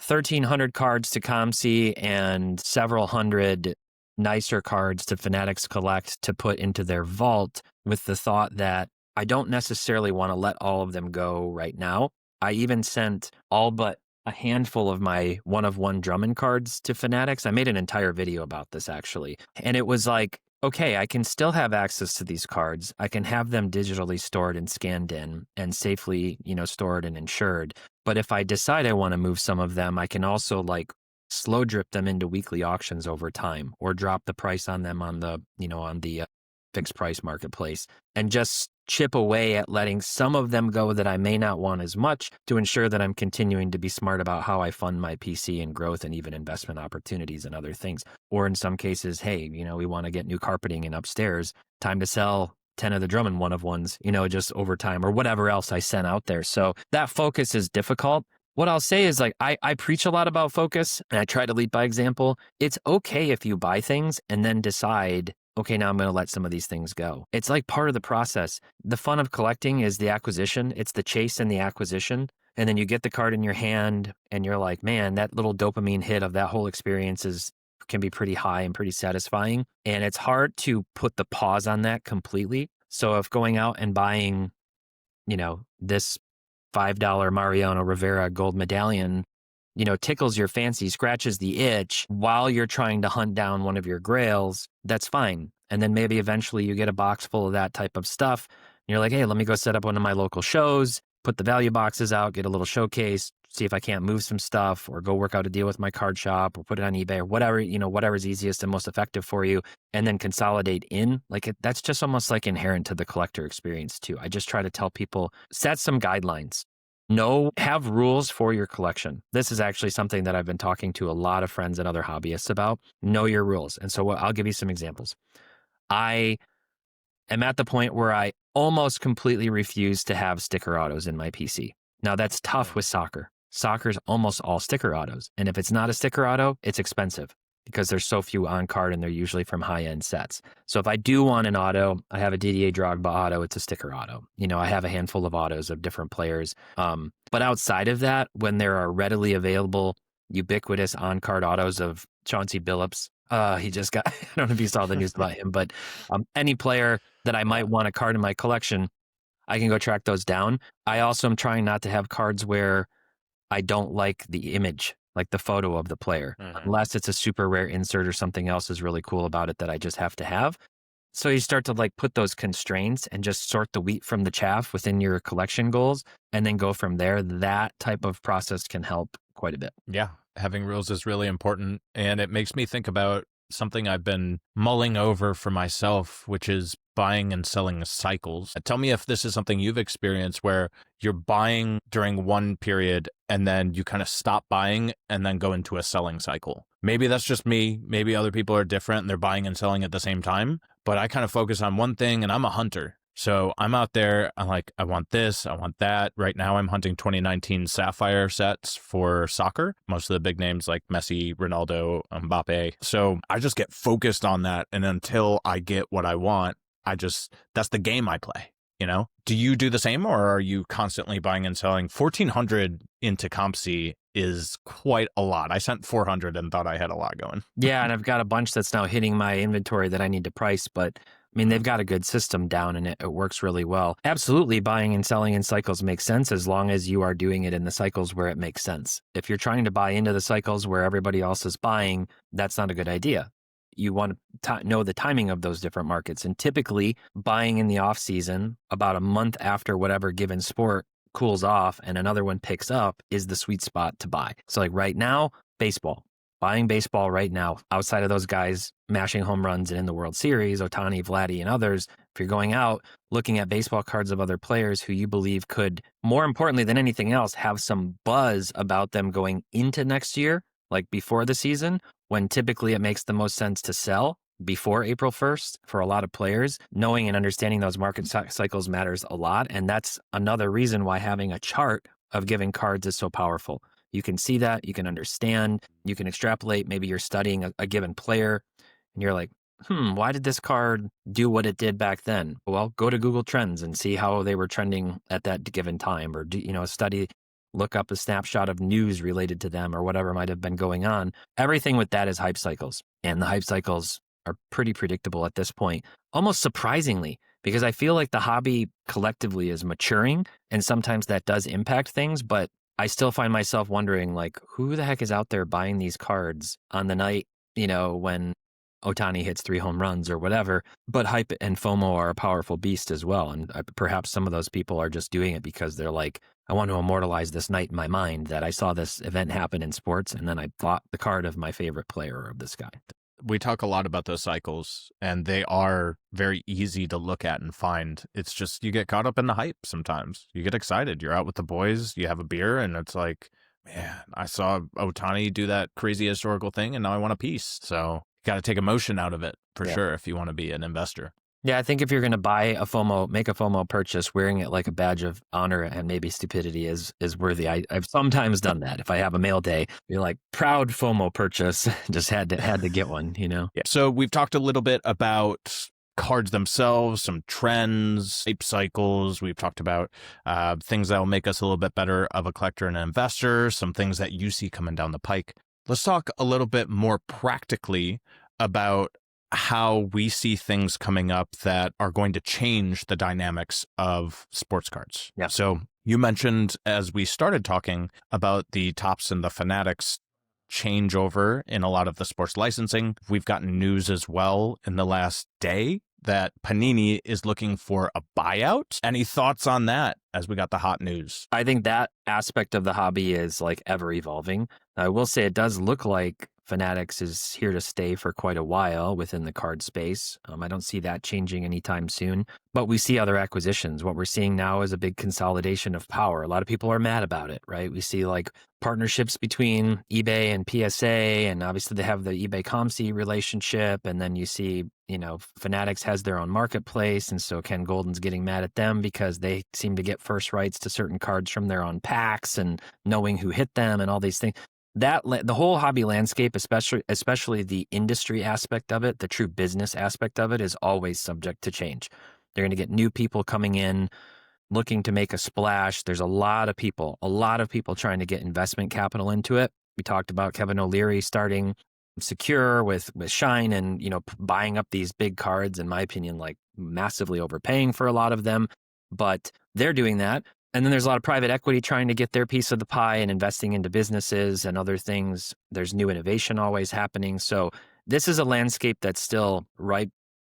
1,300 cards to ComC and several hundred nicer cards to Fanatics Collect to put into their vault with the thought that I don't necessarily want to let all of them go right now. I even sent all but a handful of my one-of-one Drummond cards to Fanatics. I made an entire video about this, actually. And it was like, okay, I can still have access to these cards. I can have them digitally stored and scanned in and safely, stored and insured. But if I decide I want to move some of them, I can also slow drip them into weekly auctions over time, or drop the price on them on the fixed price marketplace, and just chip away at letting some of them go that I may not want as much, to ensure that I'm continuing to be smart about how I fund my PC and growth and even investment opportunities and other things. Or in some cases, hey, we want to get new carpeting in upstairs, time to sell 10 of the Drummond one-of-ones, just over time, or whatever else I sent out there. So that focus is difficult. What I'll say is I preach a lot about focus, and I try to lead by example. It's okay if you buy things and then decide, okay, now I'm going to let some of these things go. It's like part of the process. The fun of collecting is the acquisition. It's the chase and the acquisition. And then you get the card in your hand and you're like, man, that little dopamine hit of that whole experience can be pretty high and pretty satisfying. And it's hard to put the pause on that completely. So if going out and buying, this $5 Mariano Rivera gold medallion, tickles your fancy, scratches the itch while you're trying to hunt down one of your grails, that's fine. And then maybe eventually you get a box full of that type of stuff. And you're like, hey, let me go set up one of my local shows, put the value boxes out, get a little showcase, see if I can't move some stuff, or go work out a deal with my card shop, or put it on eBay, or whatever, whatever's easiest and most effective for you, and then consolidate in. That's just almost like inherent to the collector experience too. I just try to tell people, set some guidelines. Have rules for your collection. This is actually something that I've been talking to a lot of friends and other hobbyists about. Know your rules. And so I'll give you some examples. I am at the point where I almost completely refuse to have sticker autos in my PC. Now, that's tough with soccer. Soccer's almost all sticker autos. And if it's not a sticker auto, it's expensive because there's so few on card and they're usually from high-end sets. So if I do want an auto, I have a Didier Drogba auto, it's a sticker auto. I have a handful of autos of different players. But outside of that, when there are readily available, ubiquitous on-card autos of Chauncey Billups, he just got, I don't know if you saw the news about him, but any player that I might want a card in my collection, I can go track those down. I also am trying not to have cards where I don't like the image, like the photo of the player, unless it's a super rare insert or something else is really cool about it that I just have to have. So you start to put those constraints and just sort the wheat from the chaff within your collection goals and then go from there. That type of process can help quite a bit. Yeah, having rules is really important. And it makes me think about something I've been mulling over for myself, which is buying and selling cycles. Tell me if this is something you've experienced where you're buying during one period and then you kind of stop buying and then go into a selling cycle. Maybe that's just me. Maybe other people are different and they're buying and selling at the same time. But I kind of focus on one thing, and I'm a hunter. So I'm out there, I'm like, I want this, I want that. Right now I'm hunting 2019 Sapphire sets for soccer. Most of the big names like Messi, Ronaldo, Mbappe. So I just get focused on that. And until I get what I want, that's the game I play, Do you do the same, or are you constantly buying and selling? 1,400 into ComC is quite a lot. I sent 400 and thought I had a lot going. Yeah, and I've got a bunch that's now hitting my inventory that I need to price, but they've got a good system down and it works really well. Absolutely, buying and selling in cycles makes sense as long as you are doing it in the cycles where it makes sense. If you're trying to buy into the cycles where everybody else is buying, that's not a good idea. You want to know the timing of those different markets. And typically, buying in the off season, about a month after whatever given sport cools off and another one picks up, is the sweet spot to buy. So right now, baseball. buying baseball right now, outside of those guys mashing home runs and in the World Series, Ohtani, Vladdy, and others, if you're going out looking at baseball cards of other players who you believe could, more importantly than anything else, have some buzz about them going into next year, like before the season, when typically it makes the most sense to sell before April 1st for a lot of players, knowing and understanding those market cycles matters a lot. And that's another reason why having a chart of giving cards is so powerful. You can see that, you can understand, you can extrapolate. Maybe you're studying a given player and you're like, why did this card do what it did back then? Well, go to Google Trends and see how they were trending at that given time, or look up a snapshot of news related to them or whatever might have been going on. Everything with that is hype cycles, and the hype cycles are pretty predictable at this point, almost surprisingly, because I feel like the hobby collectively is maturing, and sometimes that does impact things, but I still find myself wondering, like, who the heck is out there buying these cards on the night, when Ohtani hits 3 home runs or whatever? But hype and FOMO are a powerful beast as well. And perhaps some of those people are just doing it because they're like, I want to immortalize this night in my mind that I saw this event happen in sports, and then I bought the card of my favorite player of this guy. We talk a lot about those cycles, and they are very easy to look at and find. It's just you get caught up in the hype sometimes. You get excited. You're out with the boys, you have a beer, and it's like, man, I saw Ohtani do that crazy historical thing, and now I want a piece. So you got to take emotion out of it for sure if you want to be an investor. Yeah, I think if you're going to make a FOMO purchase, wearing it like a badge of honor and maybe stupidity is worthy. I've sometimes done that. If I have a mail day, you're like, proud FOMO purchase, just had to get one, Yeah. So we've talked a little bit about cards themselves, some trends, hype cycles. We've talked about things that will make us a little bit better of a collector and an investor, some things that you see coming down the pike. Let's talk a little bit more practically about how we see things coming up that are going to change the dynamics of sports cards. Yeah. So you mentioned, as we started talking, about the Topps and the Fanatics changeover in a lot of the sports licensing. We've gotten news as well in the last day that Panini is looking for a buyout. Any thoughts on that as we got the hot news? I think that aspect of the hobby is like ever evolving. I will say it does look like Fanatics is here to stay for quite a while within the card space. I don't see that changing anytime soon, but we see other acquisitions. What we're seeing now is a big consolidation of power. A lot of people are mad about it, right? We see like partnerships between eBay and PSA, and obviously they have the eBay ComC relationship. And then you see, Fanatics has their own marketplace. And so Ken Golden's getting mad at them because they seem to get first rights to certain cards from their own packs and knowing who hit them and all these things. That the whole hobby landscape, especially the industry aspect of it, the true business aspect of it, is always subject to change. They're going to get new people coming in, looking to make a splash. There's a lot of people trying to get investment capital into it. We talked about Kevin O'Leary starting Secure with Shine and, buying up these big cards, in my opinion, like massively overpaying for a lot of them, but they're doing that. And then there's a lot of private equity trying to get their piece of the pie and investing into businesses and other things. There's new innovation always happening. So this is a landscape that's still ripe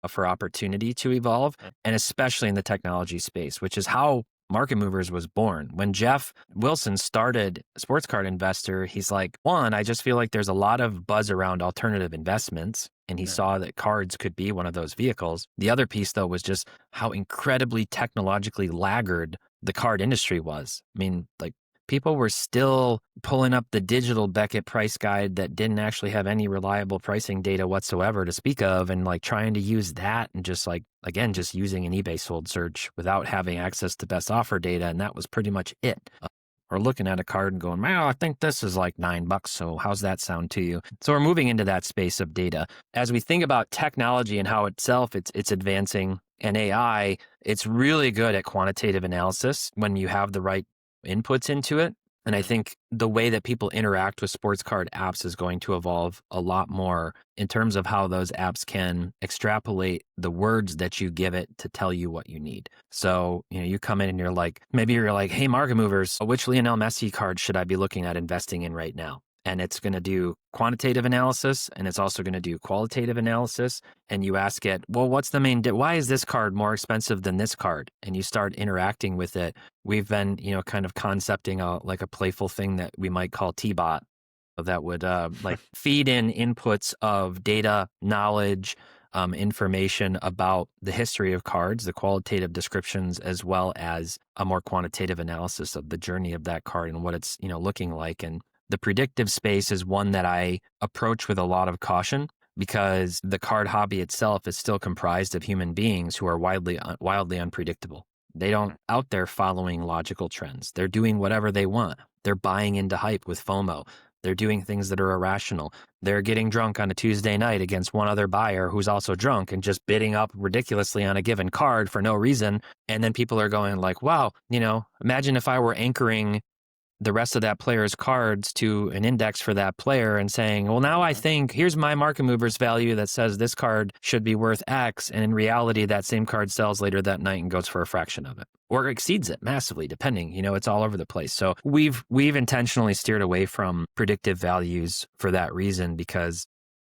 for opportunity to evolve, and especially in the technology space, which is how Market Movers was born. When Jeff Wilson started Sports Card Investor, he's like, one, I just feel like there's a lot of buzz around alternative investments, and he saw that cards could be one of those vehicles. The other piece, though, was just how incredibly technologically laggard the card industry was. I mean, like, people were still pulling up the digital Beckett price guide that didn't actually have any reliable pricing data whatsoever to speak of, and like trying to use that and just like, again, just using an eBay sold search without having access to best offer data. And that was pretty much it. Or looking at a card and going, well, I think this is like $9. So how's that sound to you? So we're moving into that space of data. As we think about technology and how itself it's advancing, and AI, it's really good at quantitative analysis when you have the right inputs into it. And I think the way that people interact with sports card apps is going to evolve a lot more in terms of how those apps can extrapolate the words that you give it to tell you what you need. So, you come in and you're like, hey, Market Movers, which Lionel Messi card should I be looking at investing in right now? And it's going to do quantitative analysis, and it's also going to do qualitative analysis. And you ask it, well, what's the main, why is this card more expensive than this card? And you start interacting with it. We've been, kind of concepting like a playful thing that we might call T-Pott, that would like feed in inputs of data, knowledge, information about the history of cards, the qualitative descriptions, as well as a more quantitative analysis of the journey of that card and what it's, looking like. And the predictive space is one that I approach with a lot of caution because the card hobby itself is still comprised of human beings who are wildly unpredictable. They don't out there following logical trends. They're doing whatever they want. They're buying into hype with FOMO. They're doing things that are irrational. They're getting drunk on a Tuesday night against one other buyer who's also drunk and just bidding up ridiculously on a given card for no reason. And then people are going like, wow, imagine if I were anchoring the rest of that player's cards to an index for that player and saying, well, now I think here's my market movers value that says this card should be worth X. And in reality, that same card sells later that night and goes for a fraction of it or exceeds it massively, depending, it's all over the place. So we've intentionally steered away from predictive values for that reason, because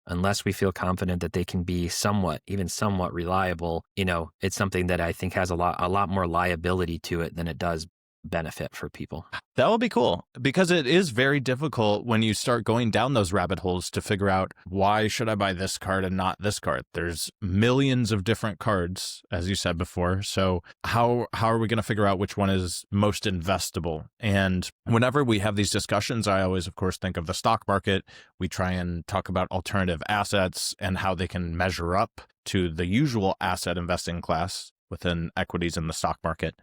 unless we feel confident that they can be somewhat reliable, it's something that I think has a lot more liability to it than it does benefit for people. That will be cool, because it is very difficult when you start going down those rabbit holes to figure out, why should I buy this card and not this card? There's millions of different cards, as you said before. So how are we going to figure out which one is most investable? And whenever we have these discussions, I always, of course, think of the stock market. We try and talk about alternative assets and how they can measure up to the usual asset investing class within equities in the stock market.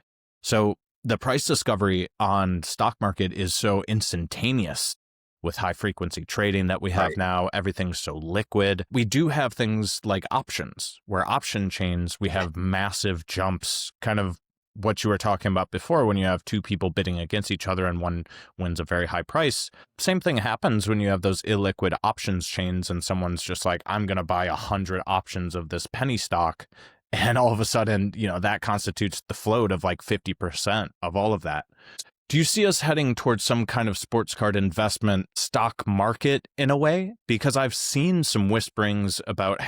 So the price discovery on stock market is so instantaneous with high frequency trading that we have now. Everything's so liquid. We do have things like options, where option chains, we have massive jumps, kind of what you were talking about before, when you have two people bidding against each other and one wins a very high price. Same thing happens when you have those illiquid options chains and someone's just like, I'm going to buy 100 options of this penny stock. And all of a sudden, that constitutes the float of like 50% of all of that. Do you see us heading towards some kind of sports card investment stock market in a way? Because I've seen some whisperings about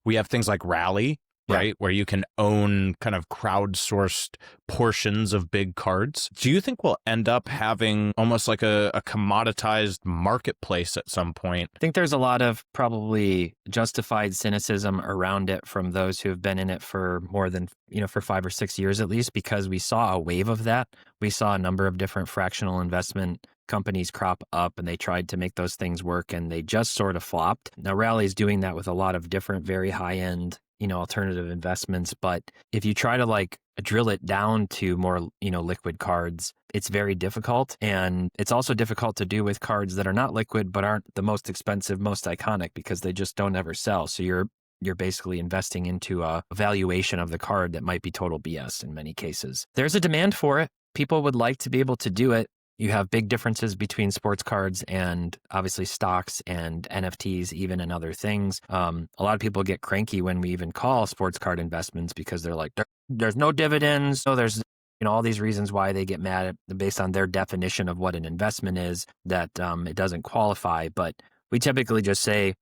we have things like Rally, right? Where you can own kind of crowdsourced portions of big cards. Do you think we'll end up having almost like a commoditized marketplace at some point? I think there's a lot of probably justified cynicism around it from those who have been in it for more than, for 5 or 6 years at least, because we saw a wave of that. We saw a number of different fractional investment companies crop up and they tried to make those things work and they just sort of flopped. Now, Rally's doing that with a lot of different, very high-end alternative investments. But if you try to drill it down to more, liquid cards, it's very difficult. And it's also difficult to do with cards that are not liquid, but aren't the most expensive, most iconic, because they just don't ever sell. So you're basically investing into a valuation of the card that might be total BS in many cases. There's a demand for it. People would like to be able to do it. You have big differences between sports cards and obviously stocks and NFTs, even, and other things. A lot of people get cranky when we even call sports card investments because they're like, there's no dividends. So there's all these reasons why they get mad based on their definition of what an investment is, that it doesn't qualify. But we typically just say,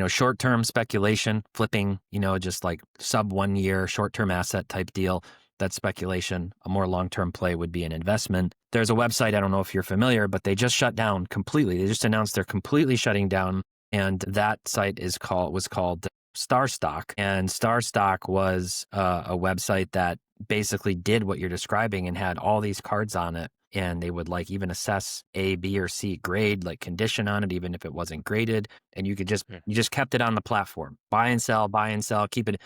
short-term speculation, flipping, just like sub 1 year short-term asset type deal. That's speculation. A more long-term play would be an investment. There's a website, I don't know if you're familiar, but they just shut down completely. They just announced they're completely shutting down. And that site was called Star Stock. And Star Stock was a website that basically did what you're describing and had all these cards on it. And they would even assess A, B, or C grade, condition on it, even if it wasn't graded. And you just kept it on the platform. Buy and sell, keep it.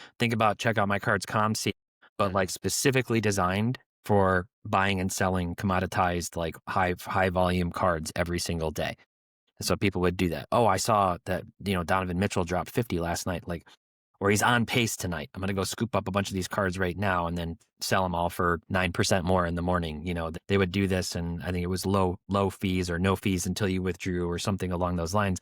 Check out my cards, see. But specifically designed for buying and selling commoditized, high volume cards every single day. And so people would do that. Oh, I saw that, Donovan Mitchell dropped 50 last night, or he's on pace tonight. I'm going to go scoop up a bunch of these cards right now and then sell them all for 9% more in the morning. They would do this. And I think it was low fees or no fees until you withdrew or something along those lines.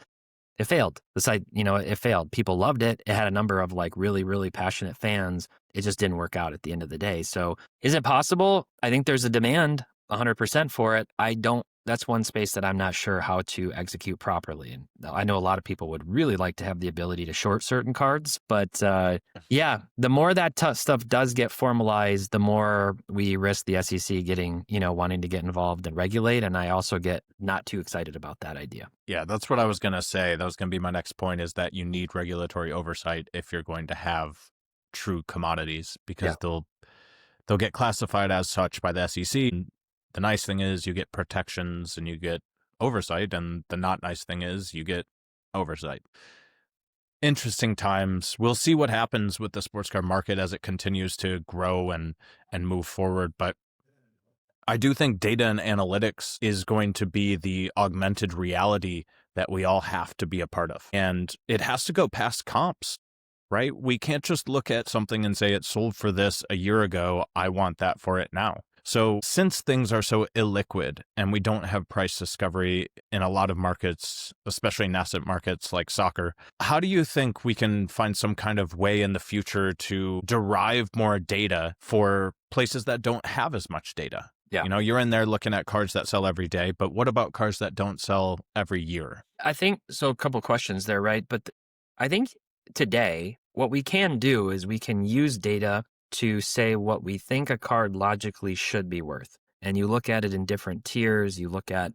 It failed. The site, it failed. People loved it. It had a number of really, really passionate fans. It just didn't work out at the end of the day. So is it possible? I think there's a demand. 100% for it. That's one space that I'm not sure how to execute properly. And I know a lot of people would really like to have the ability to short certain cards, but yeah, the more that stuff does get formalized, the more we risk the SEC getting, wanting to get involved and regulate. And I also get not too excited about that idea. Yeah, that's what I was going to say. That was going to be my next point, is that you need regulatory oversight if you're going to have true commodities, because they'll get classified as such by the SEC. The nice thing is you get protections and you get oversight, and the not nice thing is you get oversight. Interesting times. We'll see what happens with the sports card market as it continues to grow and move forward. But I do think data and analytics is going to be the augmented reality that we all have to be a part of. And it has to go past comps, right? We can't just look at something and say it sold for this a year ago, I want that for it now. So since things are so illiquid and we don't have price discovery in a lot of markets, especially nascent markets like soccer, how do you think we can find some kind of way in the future to derive more data for places that don't have as much data? Yeah. You're in there looking at cards that sell every day, but what about cards that don't sell every year? I think so. A couple questions there, right? But I think today, what we can do is we can use data to say what we think a card logically should be worth. And you look at it in different tiers. You look at,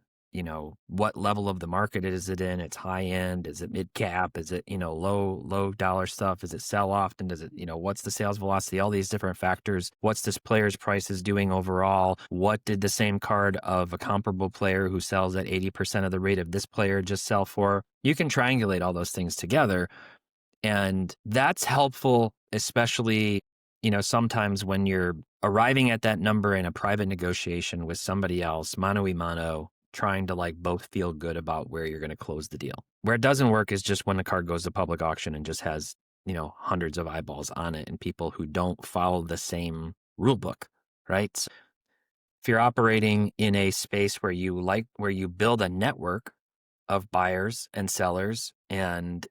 what level of the market is it in? It's high end. Is it mid cap? Is it, low dollar stuff? Is it sell often? Does it, what's the sales velocity? All these different factors. What's this player's prices doing overall? What did the same card of a comparable player who sells at 80% of the rate of this player just sell for? You can triangulate all those things together. And that's helpful, especially, sometimes when you're arriving at that number in a private negotiation with somebody else, mano a mano, trying to both feel good about where you're going to close the deal. Where it doesn't work is just when the card goes to public auction and just has, hundreds of eyeballs on it and people who don't follow the same rule book, right? So if you're operating in a space where you build a network of buyers and sellers and,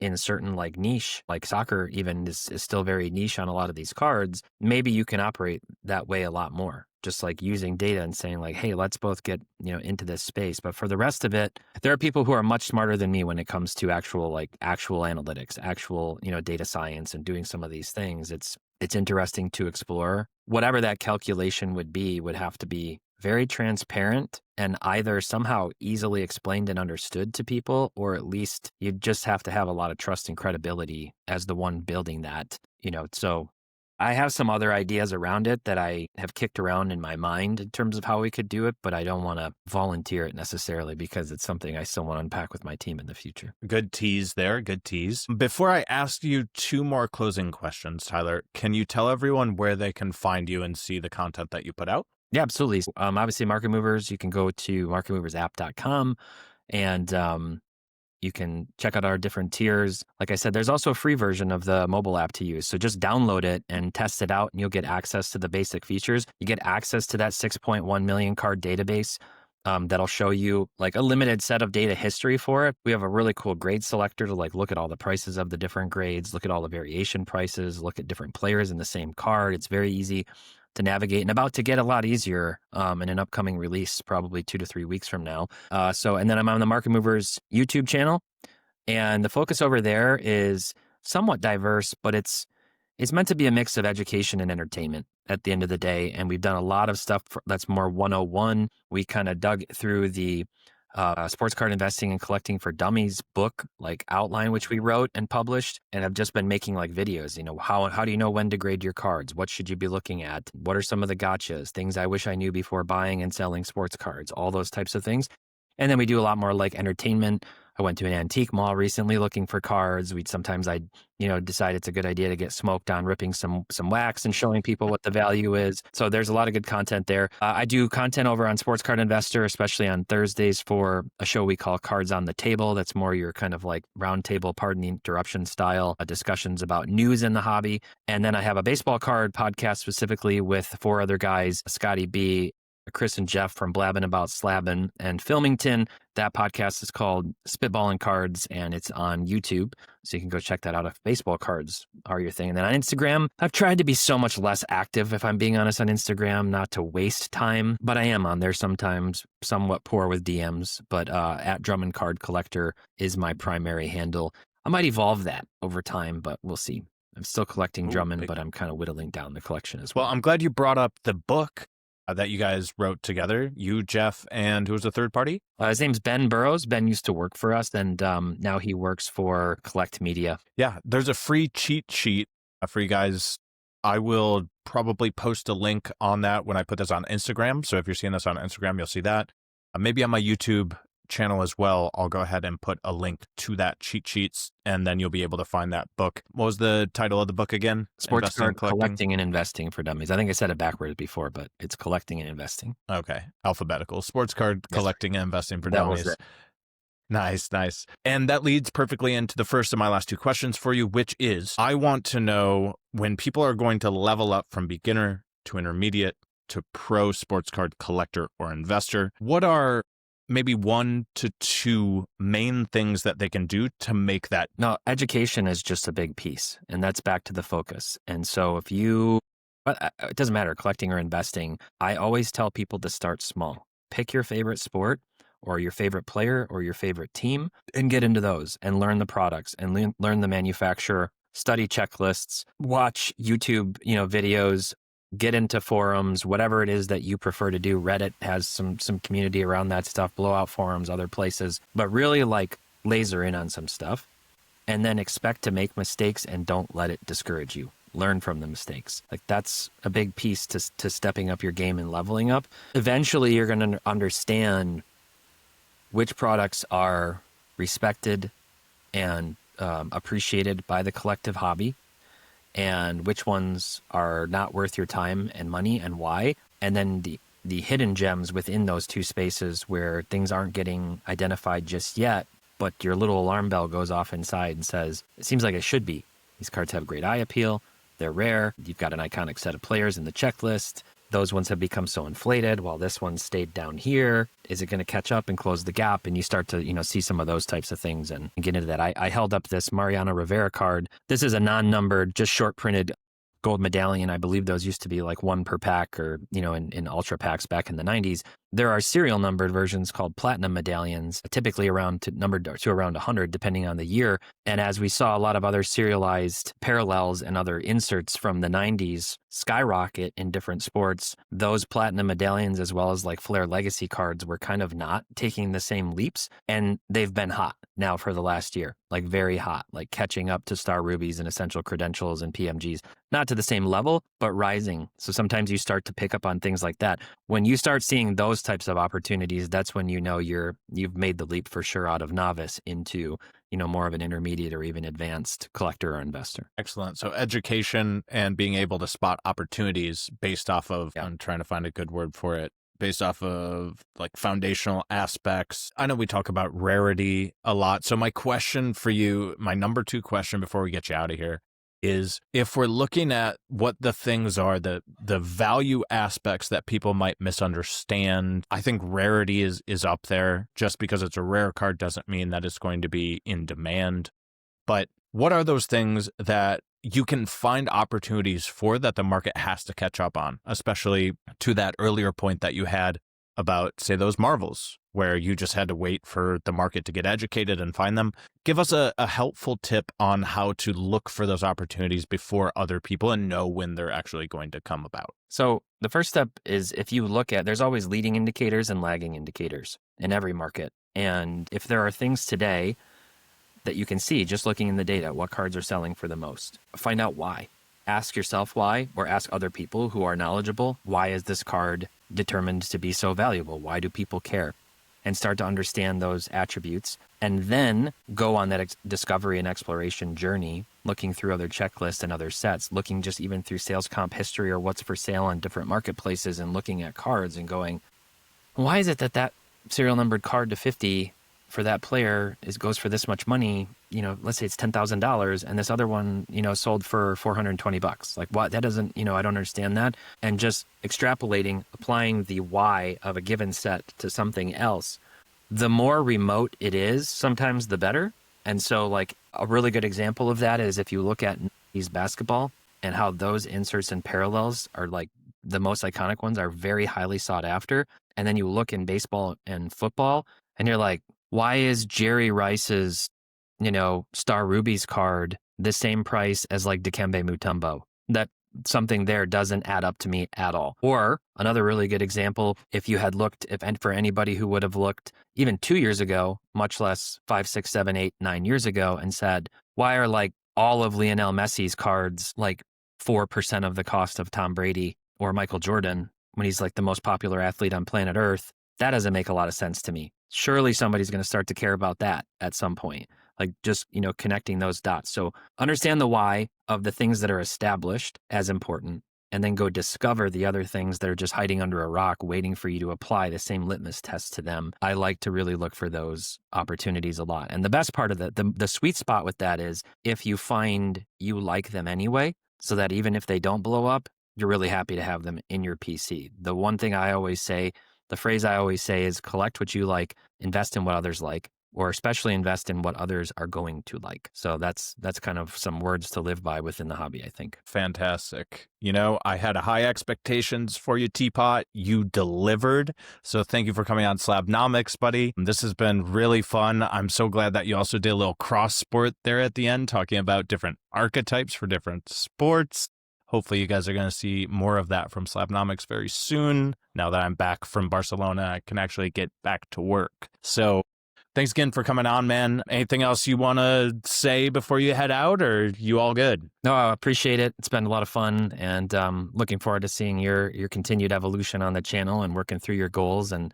in certain niche, like soccer even is still very niche on a lot of these cards, maybe you can operate that way a lot more, just using data and saying hey, let's both get, into this space. But for the rest of it, there are people who are much smarter than me when it comes to actual analytics, actual, data science and doing some of these things. It's interesting to explore. Whatever that calculation would have to be very transparent and either somehow easily explained and understood to people, or at least you just have to have a lot of trust and credibility as the one building that, So I have some other ideas around it that I have kicked around in my mind in terms of how we could do it, but I don't want to volunteer it necessarily because it's something I still want to unpack with my team in the future. Good tease there. Good tease. Before I ask you two more closing questions, Tyler, can you tell everyone where they can find you and see the content that you put out? Yeah, absolutely. Obviously, Market Movers, you can go to marketmoversapp.com and you can check out our different tiers. Like I said, there's also a free version of the mobile app to use. So just download it and test it out, and you'll get access to the basic features. You get access to that 6.1 million card database that'll show you a limited set of data history for it. We have a really cool grade selector to look at all the prices of the different grades, look at all the variation prices, look at different players in the same card. It's very easy to navigate and about to get a lot easier in an upcoming release, probably 2 to 3 weeks from now. And then I'm on the Market Movers YouTube channel, and the focus over there is somewhat diverse, but it's meant to be a mix of education and entertainment at the end of the day. And we've done a lot of stuff that's more 101. We kind of dug through the Sports Card Investing and Collecting for Dummies book outline, which we wrote and published, and I've just been making videos. How do you know when to grade your cards? What should you be looking at? What are some of the gotchas? Things I wish I knew before buying and selling sports cards, all those types of things. And then we do a lot more entertainment. I went to an antique mall recently looking for cards. Sometimes I decide it's a good idea to get smoked on ripping some wax and showing people what the value is. So there's a lot of good content there. I do content over on Sports Card Investor, especially on Thursdays for a show we call Cards on the Table. That's more your kind of round table, pardon the interruption style discussions about news in the hobby. And then I have a baseball card podcast specifically with 4 other guys, Scotty B, Chris and Jeff from Blabbin' About Slabbin' and Filmington, That podcast is called Spitballing Cards, and it's on YouTube. So you can go check that out if baseball cards are your thing. And then on Instagram, I've tried to be so much less active, if I'm being honest, on Instagram, not to waste time. But I am on there sometimes, somewhat poor with DMs. But at Drummond Card Collector is my primary handle. I might evolve that over time, but we'll see. I'm still collecting Drummond, but I'm kind of whittling down the collection as well. Well, I'm glad you brought up the book that you guys wrote together, you, Jeff, and who was the third party? His name's Ben Burrows. Ben used to work for us, and now he works for Collect Media. Yeah, there's a free cheat sheet for you guys. I will probably post a link on that when I put this on Instagram. So if you're seeing this on Instagram, you'll see that. Maybe on my YouTube channel as well, I'll go ahead and put a link to that cheat sheets, and then you'll be able to find that book. What was the title of the book again? Sports Card Collecting and Investing for Dummies. I think I said it backwards before, but it's Collecting and Investing. Okay, alphabetical. Sports Card Collecting and Investing for Dummies. Nice. And that leads perfectly into the first of my last two questions for you, which is, I want to know when people are going to level up from beginner to intermediate to pro sports card collector or investor, what are maybe 1 to 2 main things that they can do to make that? No, education is just a big piece, and that's back to the focus. And so if you, it doesn't matter, collecting or investing, I always tell people to start small. Pick your favorite sport or your favorite player or your favorite team and get into those and learn the products and learn the manufacturer, study checklists, watch YouTube, videos, get into forums, whatever it is that you prefer to do. Reddit has some community around that stuff, Blowout forums, other places, but really laser in on some stuff and then expect to make mistakes and don't let it discourage you. Learn from the mistakes. That's a big piece to stepping up your game and leveling up. Eventually, you're going to understand which products are respected and appreciated by the collective hobby, and which ones are not worth your time and money and why. And then the hidden gems within those two spaces where things aren't getting identified just yet, but your little alarm bell goes off inside and says, it seems like it should be. These cards have great eye appeal. They're rare. You've got an iconic set of players in the checklist. Those ones have become so inflated while this one stayed down here. Is it going to catch up and close the gap? And you start to, see some of those types of things and get into that. I held up this Mariano Rivera card. This is a non-numbered, just short printed gold medallion. I believe those used to be like 1 per pack or, in ultra packs back in the 90s. There are serial numbered versions called platinum medallions, typically numbered to around 100, depending on the year. And as we saw a lot of other serialized parallels and other inserts from the 90s skyrocket in different sports, those platinum medallions, as well as Flair Legacy cards, were kind of not taking the same leaps. And they've been hot now for the last year, very hot, catching up to Star Rubies and Essential Credentials and PMGs. Not to the same level, but rising. So sometimes you start to pick up on things like that. When you start seeing those types of opportunities, that's when you've made the leap for sure out of novice into more of an intermediate or even advanced collector or investor. Excellent. So education and being able to spot opportunities based off of, I'm trying to find a good word for it, based off of foundational aspects. I know we talk about rarity a lot. So my question for you, my number 2 question before we get you out of here, is if we're looking at what the things are, the value aspects that people might misunderstand, I think rarity is up there. Just because it's a rare card doesn't mean that it's going to be in demand. But what are those things that you can find opportunities for that the market has to catch up on, especially to that earlier point that you had about, say, those Marvels, where you just had to wait for the market to get educated and find them? Give us a helpful tip on how to look for those opportunities before other people and know when they're actually going to come about. So the first step is, if you look at, there's always leading indicators and lagging indicators in every market. And if there are things today that you can see just looking in the data, what cards are selling for the most, find out why. Ask yourself why, or ask other people who are knowledgeable, why is this card determined to be so valuable? Why do people care? And start to understand those attributes, and then go on that discovery and exploration journey, looking through other checklists and other sets, looking just even through sales comp history or what's for sale on different marketplaces, and looking at cards and going, why is it that serial numbered card to 50 for that player goes for this much money? Let's say it's $10,000, and this other one, sold for $420. What? That doesn't, I don't understand that. And just extrapolating, applying the why of a given set to something else the more remote it is, sometimes the better. And so, like, a really good example of that is if you look at these basketball and how those inserts and parallels are like the most iconic ones are very highly sought after. And then you look in baseball and football and you're like, why is Jerry Rice's, Star Rubies card the same price as like Dikembe Mutombo? That something there doesn't add up to me at all. Or another really good example, if you had looked, and for anybody who would have looked even 2 years ago, much less 5, 6, 7, 8, 9 years ago, and said, why are like all of Lionel Messi's cards like 4% of the cost of Tom Brady or Michael Jordan when he's like the most popular athlete on planet Earth? That doesn't make a lot of sense to me. Surely somebody's going to start to care about that at some point. Like just, connecting those dots. So understand the why of the things that are established as important, and then go discover the other things that are just hiding under a rock, waiting for you to apply the same litmus test to them. I like to really look for those opportunities a lot. And the best part of the sweet spot with that is if you find you like them anyway, so that even if they don't blow up, you're really happy to have them in your PC. The one thing I always say, the phrase I always say is collect what you like, invest in what others like, or especially invest in what others are going to like. So that's kind of some words to live by within the hobby, I think. Fantastic. I had high expectations for you, TPott. You delivered. So thank you for coming on Slabnomics, buddy. This has been really fun. I'm so glad that you also did a little cross sport there at the end, talking about different archetypes for different sports. Hopefully you guys are going to see more of that from Slabnomics very soon. Now that I'm back from Barcelona, I can actually get back to work. So thanks again for coming on, man. Anything else you want to say before you head out, or you all good? No, I appreciate it. It's been a lot of fun, and looking forward to seeing your continued evolution on the channel and working through your goals and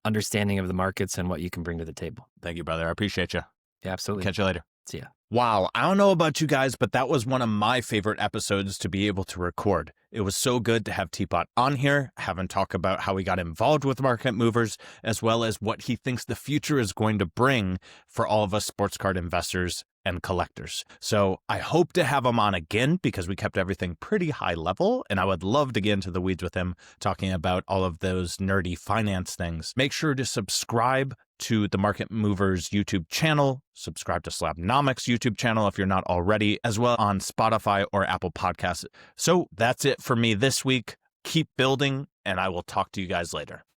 understanding of the markets and what you can bring to the table. Thank you, brother. I appreciate you. Yeah, absolutely. Catch you later. See ya. Wow, I don't know about you guys, but that was one of my favorite episodes to be able to record. It was so good to have TPott on here, have him talk about how he got involved with market movers, as well as what he thinks the future is going to bring for all of us sports card investors and collectors. So I hope to have him on again because we kept everything pretty high level, and I would love to get into the weeds with him talking about all of those nerdy finance things. Make sure to subscribe to the Market Movers YouTube channel, subscribe to Slabnomics YouTube channel if you're not already, as well on Spotify or Apple Podcasts. So that's it for me this week. Keep building, and I will talk to you guys later.